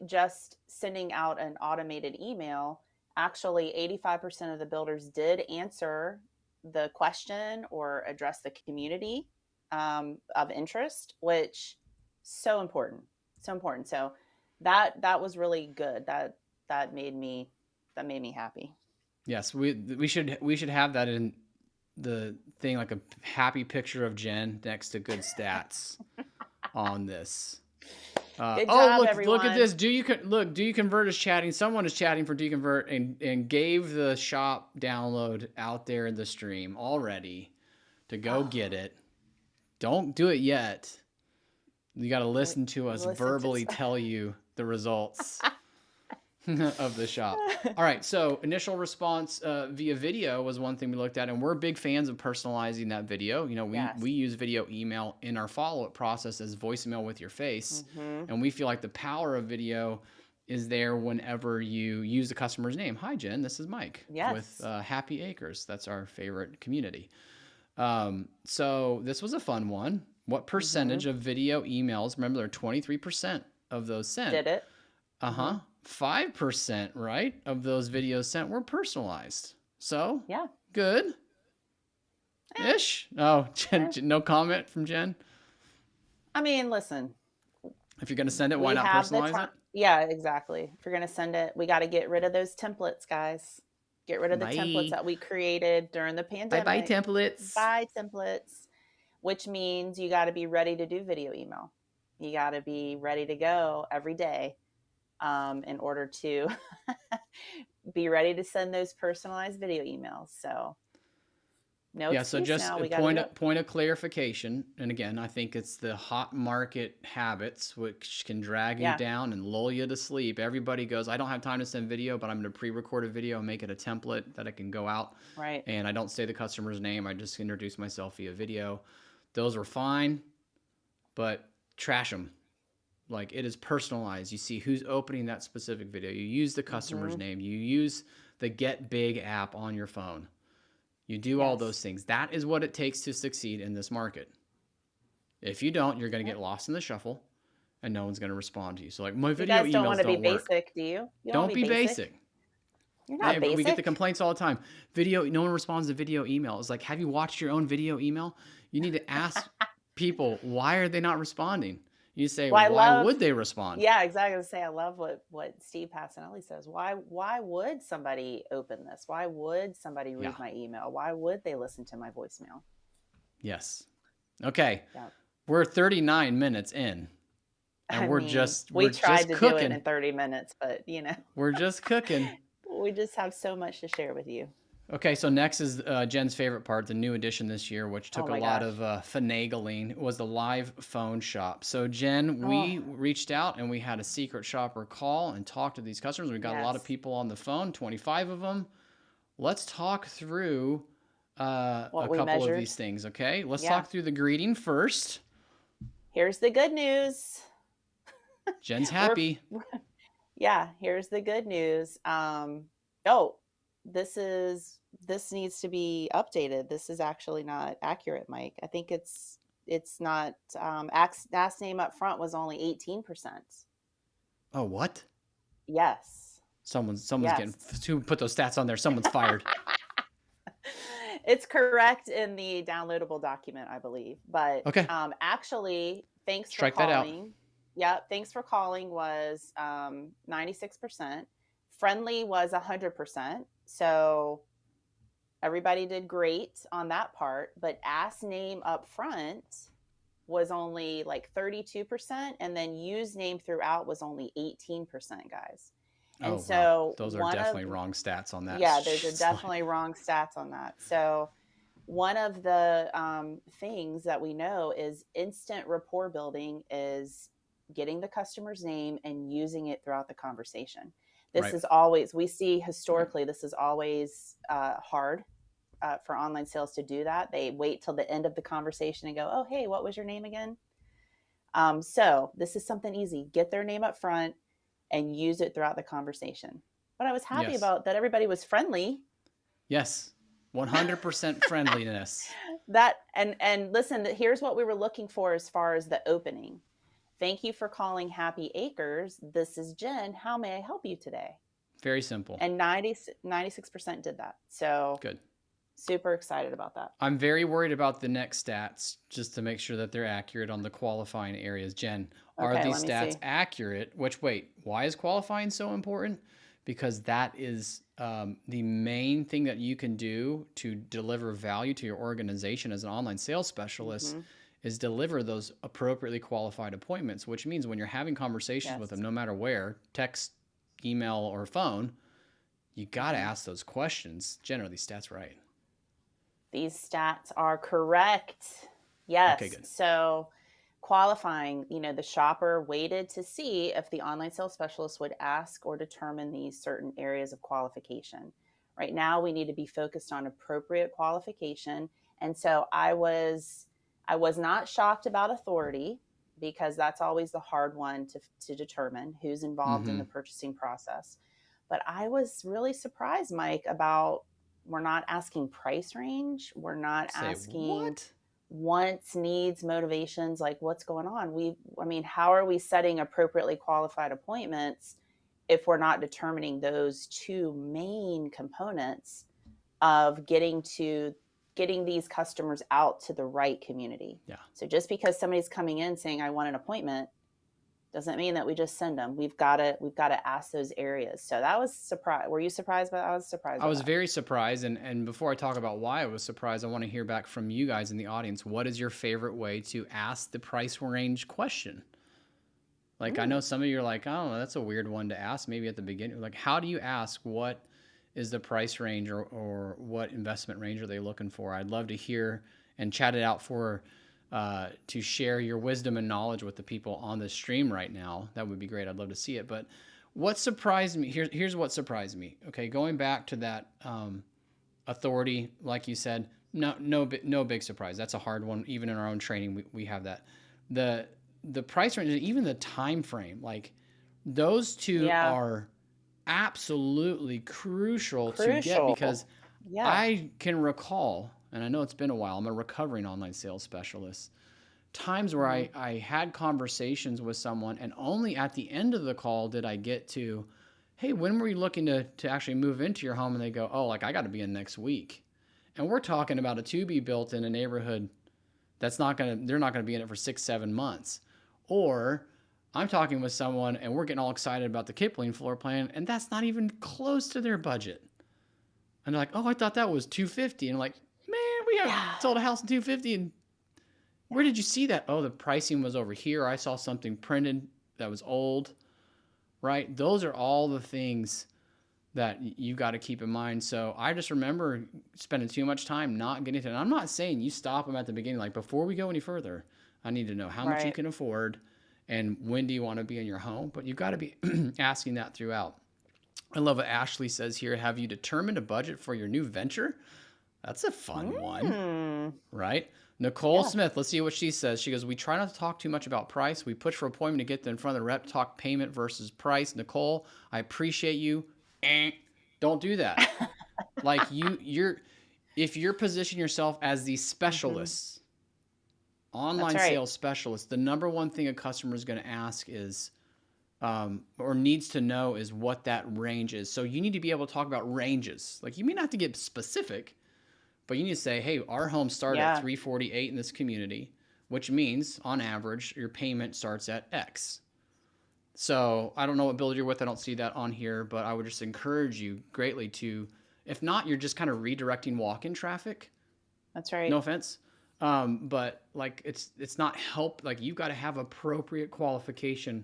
just sending out an automated email. Actually, 85% of the builders did answer the question or address the community of interest, which so important, so important. So that was really good. That made me happy. Yes, we should have that in the thing, like a happy picture of Jen next to good stats on this. Good Oh, job, look at everyone. this. Do you convert is chatting? Someone is chatting for Do You Convert and gave the shop download out there in the stream already to go Oh, get it. Don't do it yet. You got to listen to us listen to. verbally tell you the results of the shop. All right, so initial response via video was one thing we looked at, and we're big fans of personalizing that video. Yes. We use video email in our follow-up process as voicemail with your face, Hmm. and we feel like the power of video is there whenever you use the customer's name. Hi, Jen, this is Mike with Yes. Happy Acres. That's our favorite community. So this was a fun one. What Hmm. percentage of video emails? Remember, there are 23% of those sent. Did it. Hmm. 5%, right, of those videos sent were personalized. So Yeah. good. Ish. Oh, Eh. no comment from Jen. I mean, listen, If you're gonna send it, why we not have the personalize time. it? Yeah, exactly. If you're going to send it, we got to get rid of those templates, guys. Get rid of the templates Bye. that we created during the Bye bye pandemic. templates. Buy templates, which means you got to be ready to do video email. You got to be ready to go every day in order to be ready to send those personalized video emails. So no Yeah, so excuse just now. a We got to do point it. of, point of clarification, and again, I think it's the hot market habits which can drag you Yeah, down and lull you to sleep. Everybody goes, I don't have time to send video, but I'm going to pre-record a video and make it a template that I can go out, right. and I don't say the customer's name. I just introduce myself via video. Those were fine, but trash them. Like, it is personalized. You see who's opening that specific video. You use the customer's Mm-hmm. name. You use the Get Big app on your phone. You do all those Yes. things. That is what it takes to succeed in this market. If you don't, you're going to Yep. get lost in the shuffle and no one's going to respond to you. So, like, my You video guys don't want emails to be don't work. basic, do you? You don't want Don't to be be basic. basic. You're not Hey, we get the basic. complaints all the time. Video, no one responds to video email. It's like, have you watched your own video email? You need to ask people, why are they not responding? You say, Well, I why love. would they respond? Yeah, exactly. I was gonna say I love what Steve Passanelli says. Why would somebody open this? Why would somebody Yeah. read my email? Why would they listen to my voicemail? Yes. Okay. Yeah. We're 39 minutes in and I we're mean, just we we're tried just to do it cooking. in 30 minutes, but We're just cooking. we just have so much to share with you. Okay, so next is Jen's favorite part, the new edition this year, which Oh took a my lot gosh. of finagling, was the live phone shop. So, Jen, Oh, we reached out and we had a secret shopper call and talk to these customers. We got a lot of yes. people on the phone, 25 of them. Let's talk through What a we couple of measured. these things, okay? Let's Yeah. talk through the greeting first. Here's the good news. Jen's We're happy. yeah, here's the good news. Oh, this needs to be updated. This is actually not accurate, Mike. I think it's not last name up front was only 18%. Oh, what? Yes. Someone's getting, Yes. who put those stats on there? Someone's fired. It's correct in the downloadable document, I believe. But Okay, actually, thanks for strike that out. calling. Yeah, thanks for calling was 96%. Friendly was 100%. So everybody did great on that part. But ask name up front was only like 32%. And then use name throughout was only 18%, guys. And Oh, wow. so Those are definitely wrong stats on that yeah, those are slide. definitely wrong stats on that. So one of the things that we know is instant rapport building is getting the customer's name and using it throughout the conversation. This Right. is always, we see historically, this is always hard for online sales to do that. They wait till the end of the conversation and go, oh, hey, what was your name again? So this is something easy. Get their name up front and use it throughout the conversation. But I was happy Yes. about that everybody was friendly. Yes. 100% friendliness. That and listen, here's what we were looking for as far as the opening. Thank you for calling Happy Acres. This is Jen. How may I help you today? Very simple. And 96% did that. So Good. super excited about that. I'm very worried about the next stats just to make sure that they're accurate on the qualifying areas. Jen, are Okay, these let me stats see. accurate? Which, wait, why is qualifying so important? Because that is the main thing that you can do to deliver value to your organization as an online sales specialist Mm-hmm. is deliver those appropriately qualified appointments, which means when you're having conversations with Yes. them, no matter where, text, email, or phone, you got to Mm-hmm. ask those questions. Jen, are these stats right? These stats are correct. Okay, Yes. good. So qualifying, the shopper waited to see if the online sales specialist would ask or determine these certain areas of qualification. Right now, we need to be focused on appropriate qualification. And so I was not shocked about authority because that's always the hard one to determine who's involved in Mm-hmm. the purchasing process. But I was really surprised, Mike, about we're not asking price range. We're not Say asking what? wants, needs, motivations, like what's going on. How are we setting appropriately qualified appointments if we're not determining those two main components of getting to getting these customers out to the right community. Yeah. So just because somebody's coming in saying I want an appointment doesn't mean that we just send them. We've got to ask those areas. So that was surprised. Were you surprised by that? I was surprised. I was very surprised. And before I talk about why I was surprised, I want to hear back from you guys in the audience. What is your favorite way to ask the price range question? Like, I know some of you are like, oh, that's a weird one to ask maybe at the beginning. Like, how do you ask what is the price range or what investment range are they looking for? I'd love to hear and chat it out to share your wisdom and knowledge with the people on the stream right now. That would be great. I'd love to see it. But what surprised me, here's what surprised me. Okay, going back to that authority, like you said, no big surprise. That's a hard one. Even in our own training, we have that. The price range, even the time frame, like those two are absolutely crucial to get, because I can recall, and I know it's been a while, I'm a recovering online sales specialist, times where I had conversations with someone and only at the end of the call did I get to, hey, when were you looking to actually move into your home? And they go, oh, like I got to be in next week. And we're talking about a to be built in a neighborhood they're not going to be in it for 6-7 months. Or I'm talking with someone and we're getting all excited about the Kipling floor plan, and that's not even close to their budget. And they're like, oh, I thought that was $250. And I'm like, man, we have sold a house in $250. And where did you see that? Oh, the pricing was over here. I saw something printed that was old, right? Those are all the things that you've got to keep in mind. So I just remember spending too much time not getting to it. And I'm not saying you stop them at the beginning. Like, before we go any further, I need to know how much you can afford and when do you want to be in your home. But you've got to be asking that throughout. I love what Ashley says here. Have you determined a budget for your new venture? That's a fun one, right? Nicole Smith, let's see what she says. She goes, we try not to talk too much about price. We push for appointment to get them in front of the rep, talk payment versus price. Nicole, I appreciate you. Don't do that. Like if you're positioning yourself as the specialists, online sales specialist, the number one thing a customer is going to ask is, or needs to know, is what that range is. So you need to be able to talk about ranges. Like, you may not have to get specific, but you need to say, hey, our homes start at $348 in this community, which means on average your payment starts at X. So I don't know what builder you're with. I don't see that on here, but I would just encourage you greatly to, if not, you're just kind of redirecting walk-in traffic. That's right. No offense. But like, it's not help. Like, you've got to have appropriate qualification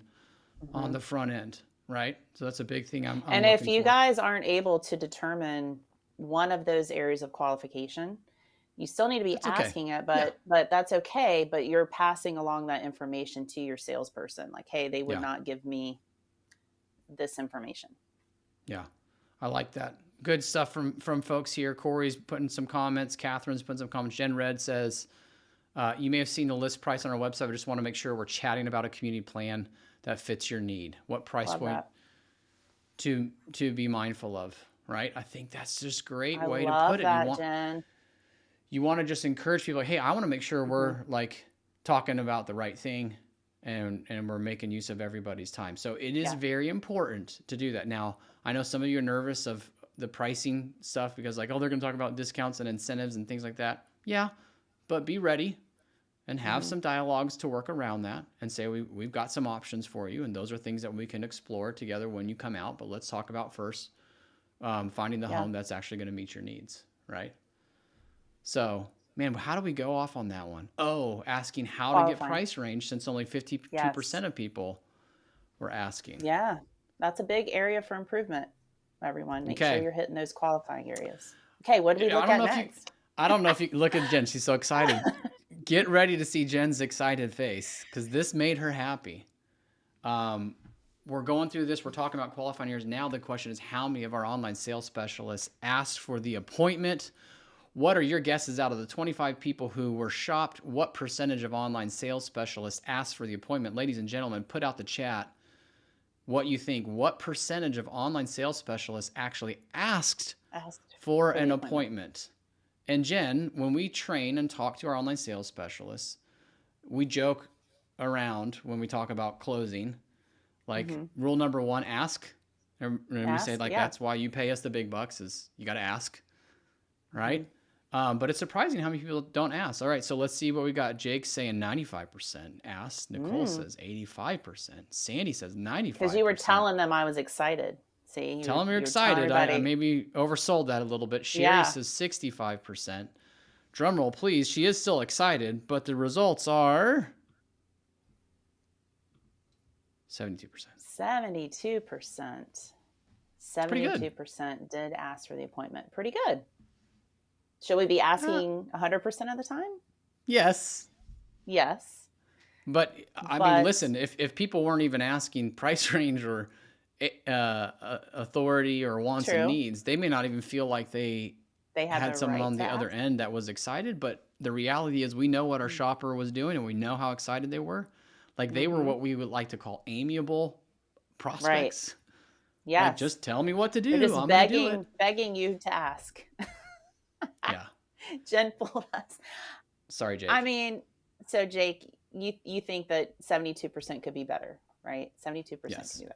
on the front end, right? So that's a big thing. And if you guys aren't able to determine one of those areas of qualification, you still need to be asking it, but that's okay. But you're passing along that information to your salesperson. Like, hey, they would not give me this information. Yeah. I like that. Good stuff from folks here. Corey's putting some comments. Catherine's putting some comments. Jen Red says, you may have seen the list price on our website. I just want to make sure we're chatting about a community plan that fits your need. What price point to be mindful of, right? I think that's just a great way to put it. Jen. You want to just encourage people, hey, I want to make sure we're like talking about the right thing and we're making use of everybody's time. So it is very important to do that. Now, I know some of you are nervous of the pricing stuff because, like, oh, they're going to talk about discounts and incentives and things like that. Yeah, but be ready and have some dialogues to work around that and say, we've got some options for you. And those are things that we can explore together when you come out. But let's talk about first finding the home that's actually going to meet your needs, right? So, man, how do we go off on that one? Oh, asking how to get price range, since only 52% of people were asking. Yeah, that's a big area for improvement, everyone. Make sure you're hitting those qualifying areas. Okay, what do we look at next? I don't know if you look at Jen. She's so excited. Get ready to see Jen's excited face, because this made her happy. We're going through this. We're talking about qualifying areas. Now the question is, how many of our online sales specialists asked for the appointment? What are your guesses out of the 25 people who were shopped? What percentage of online sales specialists asked for the appointment? Ladies and gentlemen, put out the chat what you think. What percentage of online sales specialists actually asked for an appointment? And Jen, when we train and talk to our online sales specialists, we joke around when we talk about closing. Like, rule number one, ask. And we say, like, that's why you pay us the big bucks, is you got to ask, right? But it's surprising how many people don't ask. All right, so let's see what we got. Jake's saying 95% asked. Nicole says 85%. Sandy says 95%. Because you were telling them I was excited. See, Tell them you're you were telling excited. I everybody. maybe oversold that a little bit. Sherry Yeah. says 65%. Drum roll, please. She is still excited, but the results are 72%. 72%. pretty good. 72% did ask for the appointment. Pretty good. Should we be asking 100% of the time? Yes. Yes. But I mean, listen, if people weren't even asking price range or authority or wants and needs, they may not even feel like they had someone on the other end that was excited. But the reality is we know what our shopper was doing and we know how excited they were. Like they were what we would like to call amiable prospects. Right. Yeah. Like, just tell me what to do. They're just I'm gonna do it. begging you to ask. Yeah. Jen pulled us. Sorry, Jake. I mean, so Jake, you think that 72% could be better, right? 72% could be better.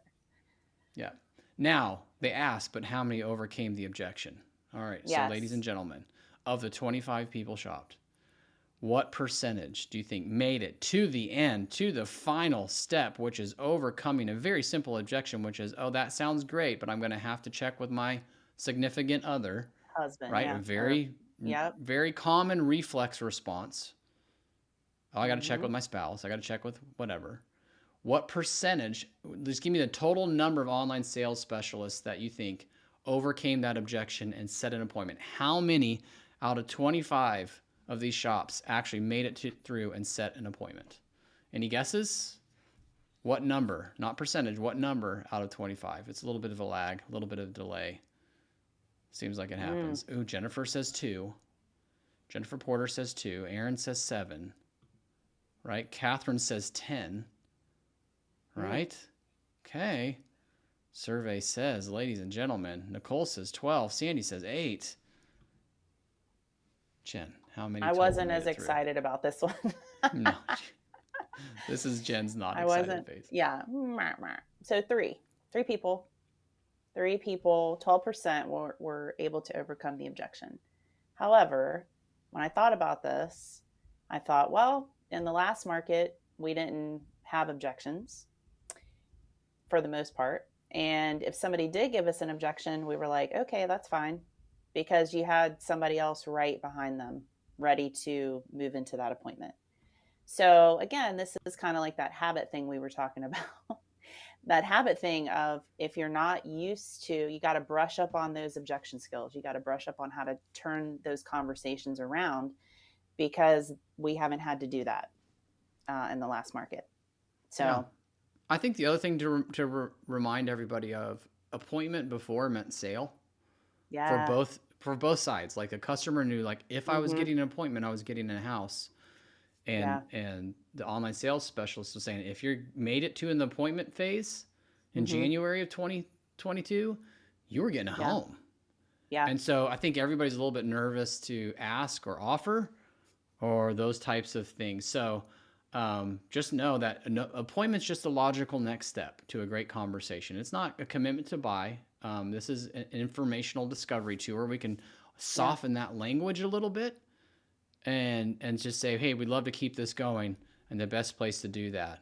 Yeah. Now, they asked, but how many overcame the objection? All right. So, ladies and gentlemen, of the 25 people shopped, what percentage do you think made it to the end, to the final step, which is overcoming a very simple objection, which is, oh, that sounds great, but I'm going to have to check with my significant other. Husband, right? A very, very common reflex response. Oh, I got to check with my spouse. I got to check with whatever. What percentage, just give me the total number of online sales specialists that you think overcame that objection and set an appointment. How many out of 25 of these shops actually made it through and set an appointment? Any guesses? What number? Not percentage. What number out of 25? It's a little bit of a lag, a little bit of delay. Seems like it happens. Ooh, Jennifer says 2. Jennifer Porter says 2. Aaron says 7. Right? Catherine says 10. Right? Okay. Survey says, ladies and gentlemen, Nicole says 12. Sandy says 8. Jen, how many? I wasn't as excited about this one. No. This is Jen's not excited face. Yeah. So 3 people. 3 people, 12% were able to overcome the objection. However, when I thought about this, I thought, well, in the last market, we didn't have objections for the most part. And if somebody did give us an objection, we were like, okay, that's fine, because you had somebody else right behind them ready to move into that appointment. So again, this is kind of like that habit thing we were talking about. That habit thing of, if you're not used to, you got to brush up on those objection skills. You got to brush up on how to turn those conversations around, because we haven't had to do that in the last market. So I think the other thing to remind everybody of, appointment before meant sale. Yeah. For both sides. Like, a customer knew, like, if I was getting an appointment, I was getting a house. And the online sales specialist was saying, if you made it to an appointment phase in January of 2022, you were getting a home. Yeah. And so I think everybody's a little bit nervous to ask or offer or those types of things. So just know that an appointment's just a logical next step to a great conversation. It's not a commitment to buy. This is an informational discovery tour. We can soften that language a little bit. And just say, hey, we'd love to keep this going, and the best place to do that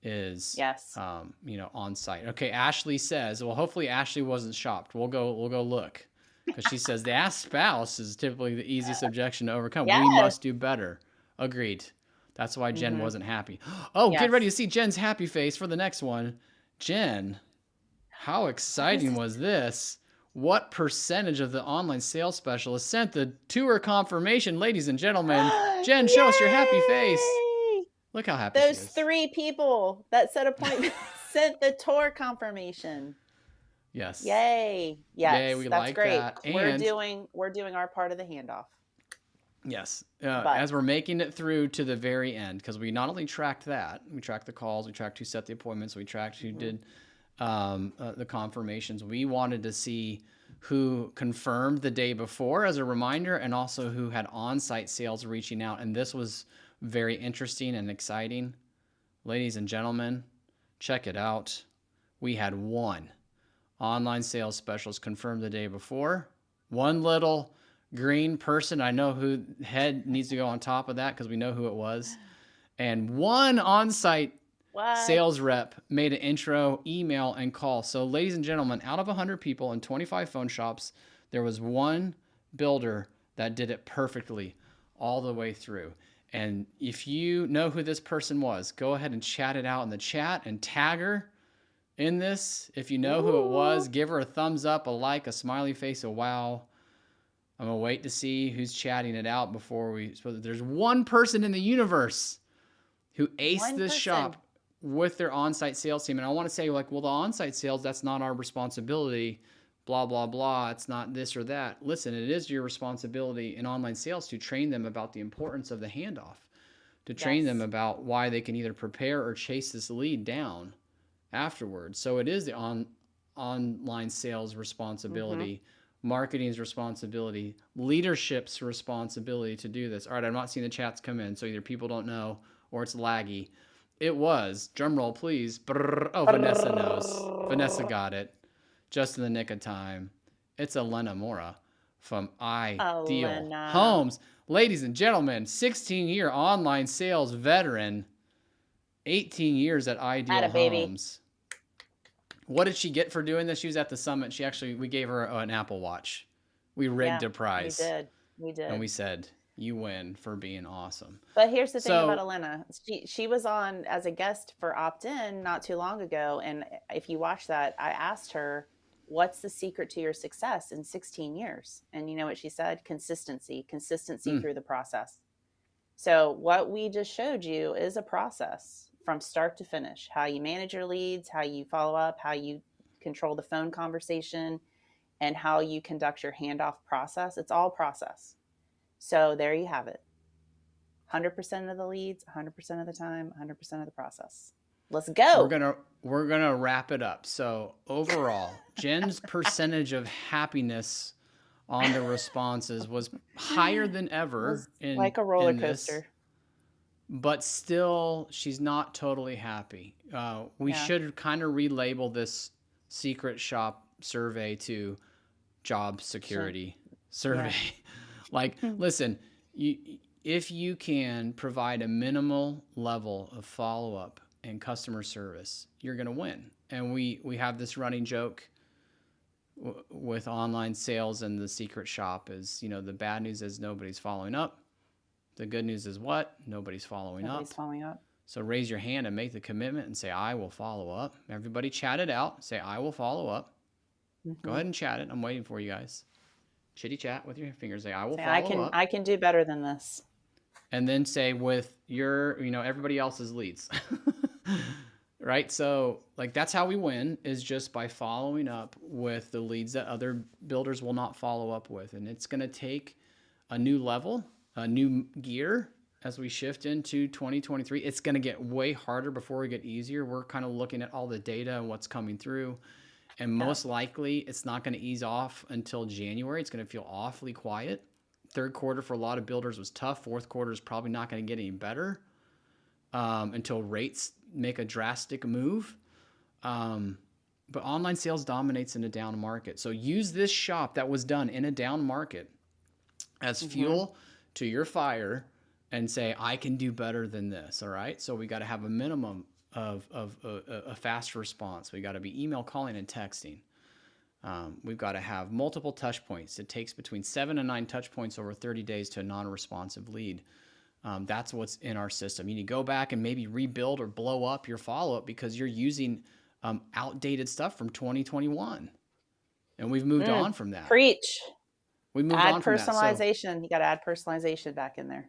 is on site. Okay, Ashley says, well, hopefully Ashley wasn't shopped. We'll go look, because she says the asked spouse is typically the easiest objection to overcome. Yes. We must do better. Agreed. That's why Jen wasn't happy. Oh, get ready to see Jen's happy face for the next one. Jen, how exciting was this? What percentage of the online sales specialists sent the tour confirmation? Ladies and gentlemen, Jen, show us your happy face. Look how happy she is. Those 3 people that set appointments sent the tour confirmation. Yes. Yay. Yes. Yay, we like great. That. We're doing our part of the handoff. Yes. As we're making it through to the very end, because we not only tracked that, we tracked the calls, we tracked who set the appointments, we tracked who did the confirmations. We wanted to see who confirmed the day before as a reminder, and also who had on-site sales reaching out. And this was very interesting and exciting. Ladies and gentlemen, check it out. We had 1 online sales specialist confirmed the day before. One little green person. I know who head needs to go on top of that because we know who it was. And one on-site What? sales rep made an intro, email, and call. So, ladies and gentlemen, out of 100 people in 25 phone shops, there was one builder that did it perfectly all the way through. And if you know who this person was, go ahead and chat it out in the chat and tag her in this. If you know who it was, Ooh. give her a thumbs up, a like, a smiley face, a wow. I'm gonna wait to see who's chatting it out before we. So there's one person in the universe who aced One this person. shop with their on-site sales team, and I want to say like, well, the on-site sales, that's not our responsibility. Blah blah blah. It's not this or that. Listen, it is your responsibility in online sales to train them about the importance of the handoff, to train them Yes. about why they can either prepare or chase this lead down afterwards. So it is the online sales Mm-hmm. responsibility, marketing's responsibility, leadership's responsibility to do this. All right, I'm not seeing the chats come in, so either people don't know or it's laggy. It was, drum roll please. Brrr. Oh, Vanessa knows. Vanessa got it just in the nick of time. It's Elena Mora from Ideal Elena. Homes. Ladies and gentlemen, 16-year online sales veteran, 18 years at Had Ideal a baby. Homes. What did she get for doing this? She was at the summit. We gave her an Apple Watch. We rigged Yeah, a we prize did. We and we did. said, you win for being awesome. But here's the thing about So, Elena. She was on as a guest for Opt-in not too long ago, and if you watch that, I asked her, "What's the secret to your success in 16 years?" And you know what she said? Consistency, consistency mm, through the process. So what we just showed you is a process from start to finish. How you manage your leads, how you follow up, how you control the phone conversation, and how you conduct your handoff process. It's all process. So there you have it. 100% of the leads, 100% of the time, 100% of the process. Let's we're go. gonna we're gonna wrap it up. So overall, Jen's percentage of happiness on the responses was higher than ever Was in like a roller in this, coaster. but still she's not totally happy. We Yeah. should kind of relabel this secret shop survey to job Shin. security Yeah. survey. Like, listen, you, if you can provide a minimal level of follow up and customer service, you're going to win. And we have this running joke with online sales and the secret shop is, the bad news is nobody's following up. The good news is what? Nobody's following Nobody's up. following up. So raise your hand and make the commitment and say, I will follow up. Everybody chat it out. Say, I will follow up. Go Mm-hmm. ahead and chat it. I'm waiting for you guys. Chitty chat with your fingers. Say, I will Say, follow up. I can do better than this. And then say with your, everybody else's leads. Right? So, like, that's how we win, is just by following up with the leads that other builders will not follow up with. And it's going to take a new level, a new gear as we shift into 2023. It's going to get way harder before we get easier. We're kind of looking at all the data and what's coming through. And Yeah. most likely, it's not going to ease off until January. It's going to feel awfully quiet. Third quarter for a lot of builders was tough. Fourth quarter is probably not going to get any better until rates make a drastic move. But online sales dominates in a down market. So use this shop that was done in a down market as Mm-hmm. fuel to your fire and say, I can do better than this. All right. So we got to have a minimum of a fast response. We got to be email, calling, and texting. We've got to have multiple touch points. It takes between 7 and 9 touch points over 30 days to a non-responsive lead. That's what's in our system. You need to go back and maybe rebuild or blow up your follow-up because you're using outdated stuff from 2021. And we've moved on from that. Preach. We moved Add on from that. So personalization. You got to add personalization back in there.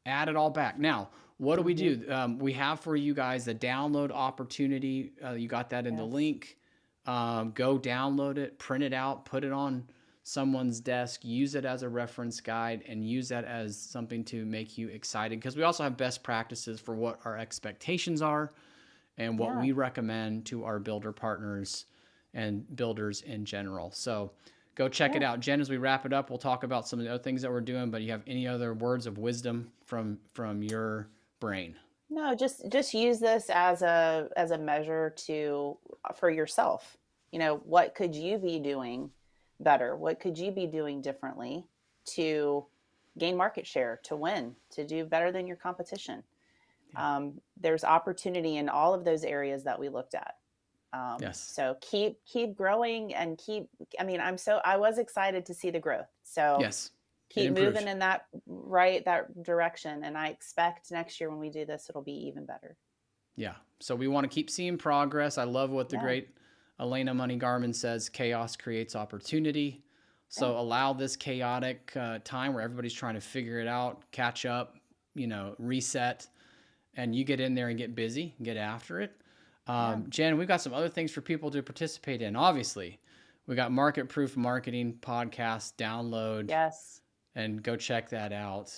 add it all back. Now, what do we Mm-hmm. do? We have for you guys the download opportunity. You got that in the Yes. link. Go download it, print it out, put it on someone's desk, use it as a reference guide, and use that as something to make you excited. Because we also have best practices for what our expectations are and what Yeah. we recommend to our builder partners and builders in general. So go check it Yeah. out. Jen, as we wrap it up, we'll talk about some of the other things that we're doing, but you have any other words of wisdom from your brain? No, just use this as a measure to for yourself. You know, what could you be doing better? What could you be doing differently? to gain market share, to win, to do better than your competition. Yeah. There's opportunity in all of those areas that we looked at. Yes. So keep growing and keep. I mean, I was excited to see the growth. So Yes. It keep moving improved. in that direction, and I expect next year when we do this, it'll be even better. Yeah. So we want to keep seeing progress. I love what the Yeah, great Elena Money Garmin says: chaos creates opportunity. yeah, So allow this chaotic time where everybody's trying to figure it out, catch up, reset, and you get in there and get busy, get after it. yeah. Jen, we've got some other things for people to participate in. Obviously, we got Market Proof Marketing podcast download, Yes. and go check that out.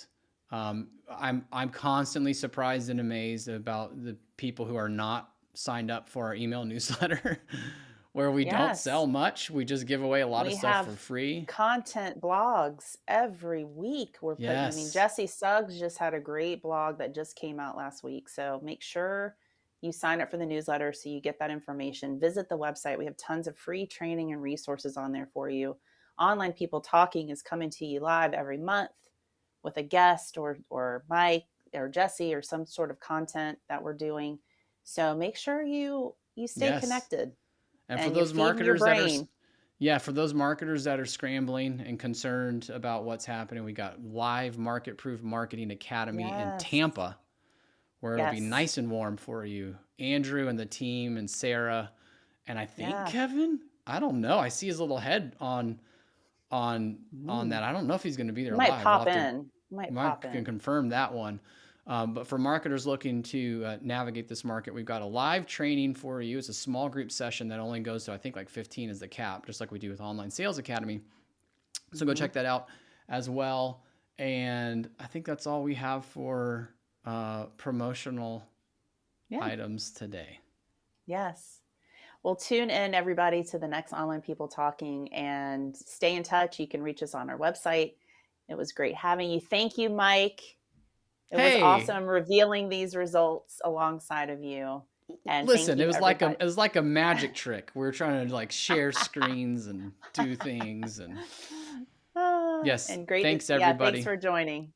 I'm constantly surprised and amazed about the people who are not signed up for our email newsletter, where we don't Yes. sell much. We just give away a lot of We stuff for have free. content blogs every week we're putting. I mean, Yes. Jesse Suggs just had a great blog that just came out last week. So make sure you sign up for the newsletter so you get that information. Visit the website. We have tons of free training and resources on there for you. Online People Talking is coming to you live every month with a guest or Mike or Jesse or some sort of content that we're doing. So make sure you stay Yes. connected And for and you're those feeding your marketers that are, brain. yeah, for those marketers that are scrambling and concerned about what's happening, we got live Market Proof Marketing Academy in Yes. Tampa, where it'll be Yes. nice and warm for you. Andrew and the team and Sarah, and I think Yeah. Kevin. I don't know. I see his little head on Mm. that. I don't know if he's going to be You there might live. We'll pop have to in. You might Mark pop can in. confirm that one. But for marketers looking to navigate this market, we've got a live training for you. It's a small group session that only goes to, I think, like 15 is the cap, just like we do with Online Sales Academy. So go Mm-hmm. check that out as well. And I think that's all we have for promotional Yeah. items today. Yes. Well, tune in, everybody, to the next Online People Talking and stay in touch. You can reach us on our website. It was great having you. Thank you, Mike. It was Hey, awesome revealing these results alongside of you. And thank listen, you, everybody. it was like a magic trick. We were trying to like share screens and do things, and yes, And great to, thanks yeah, thanks everybody. for joining.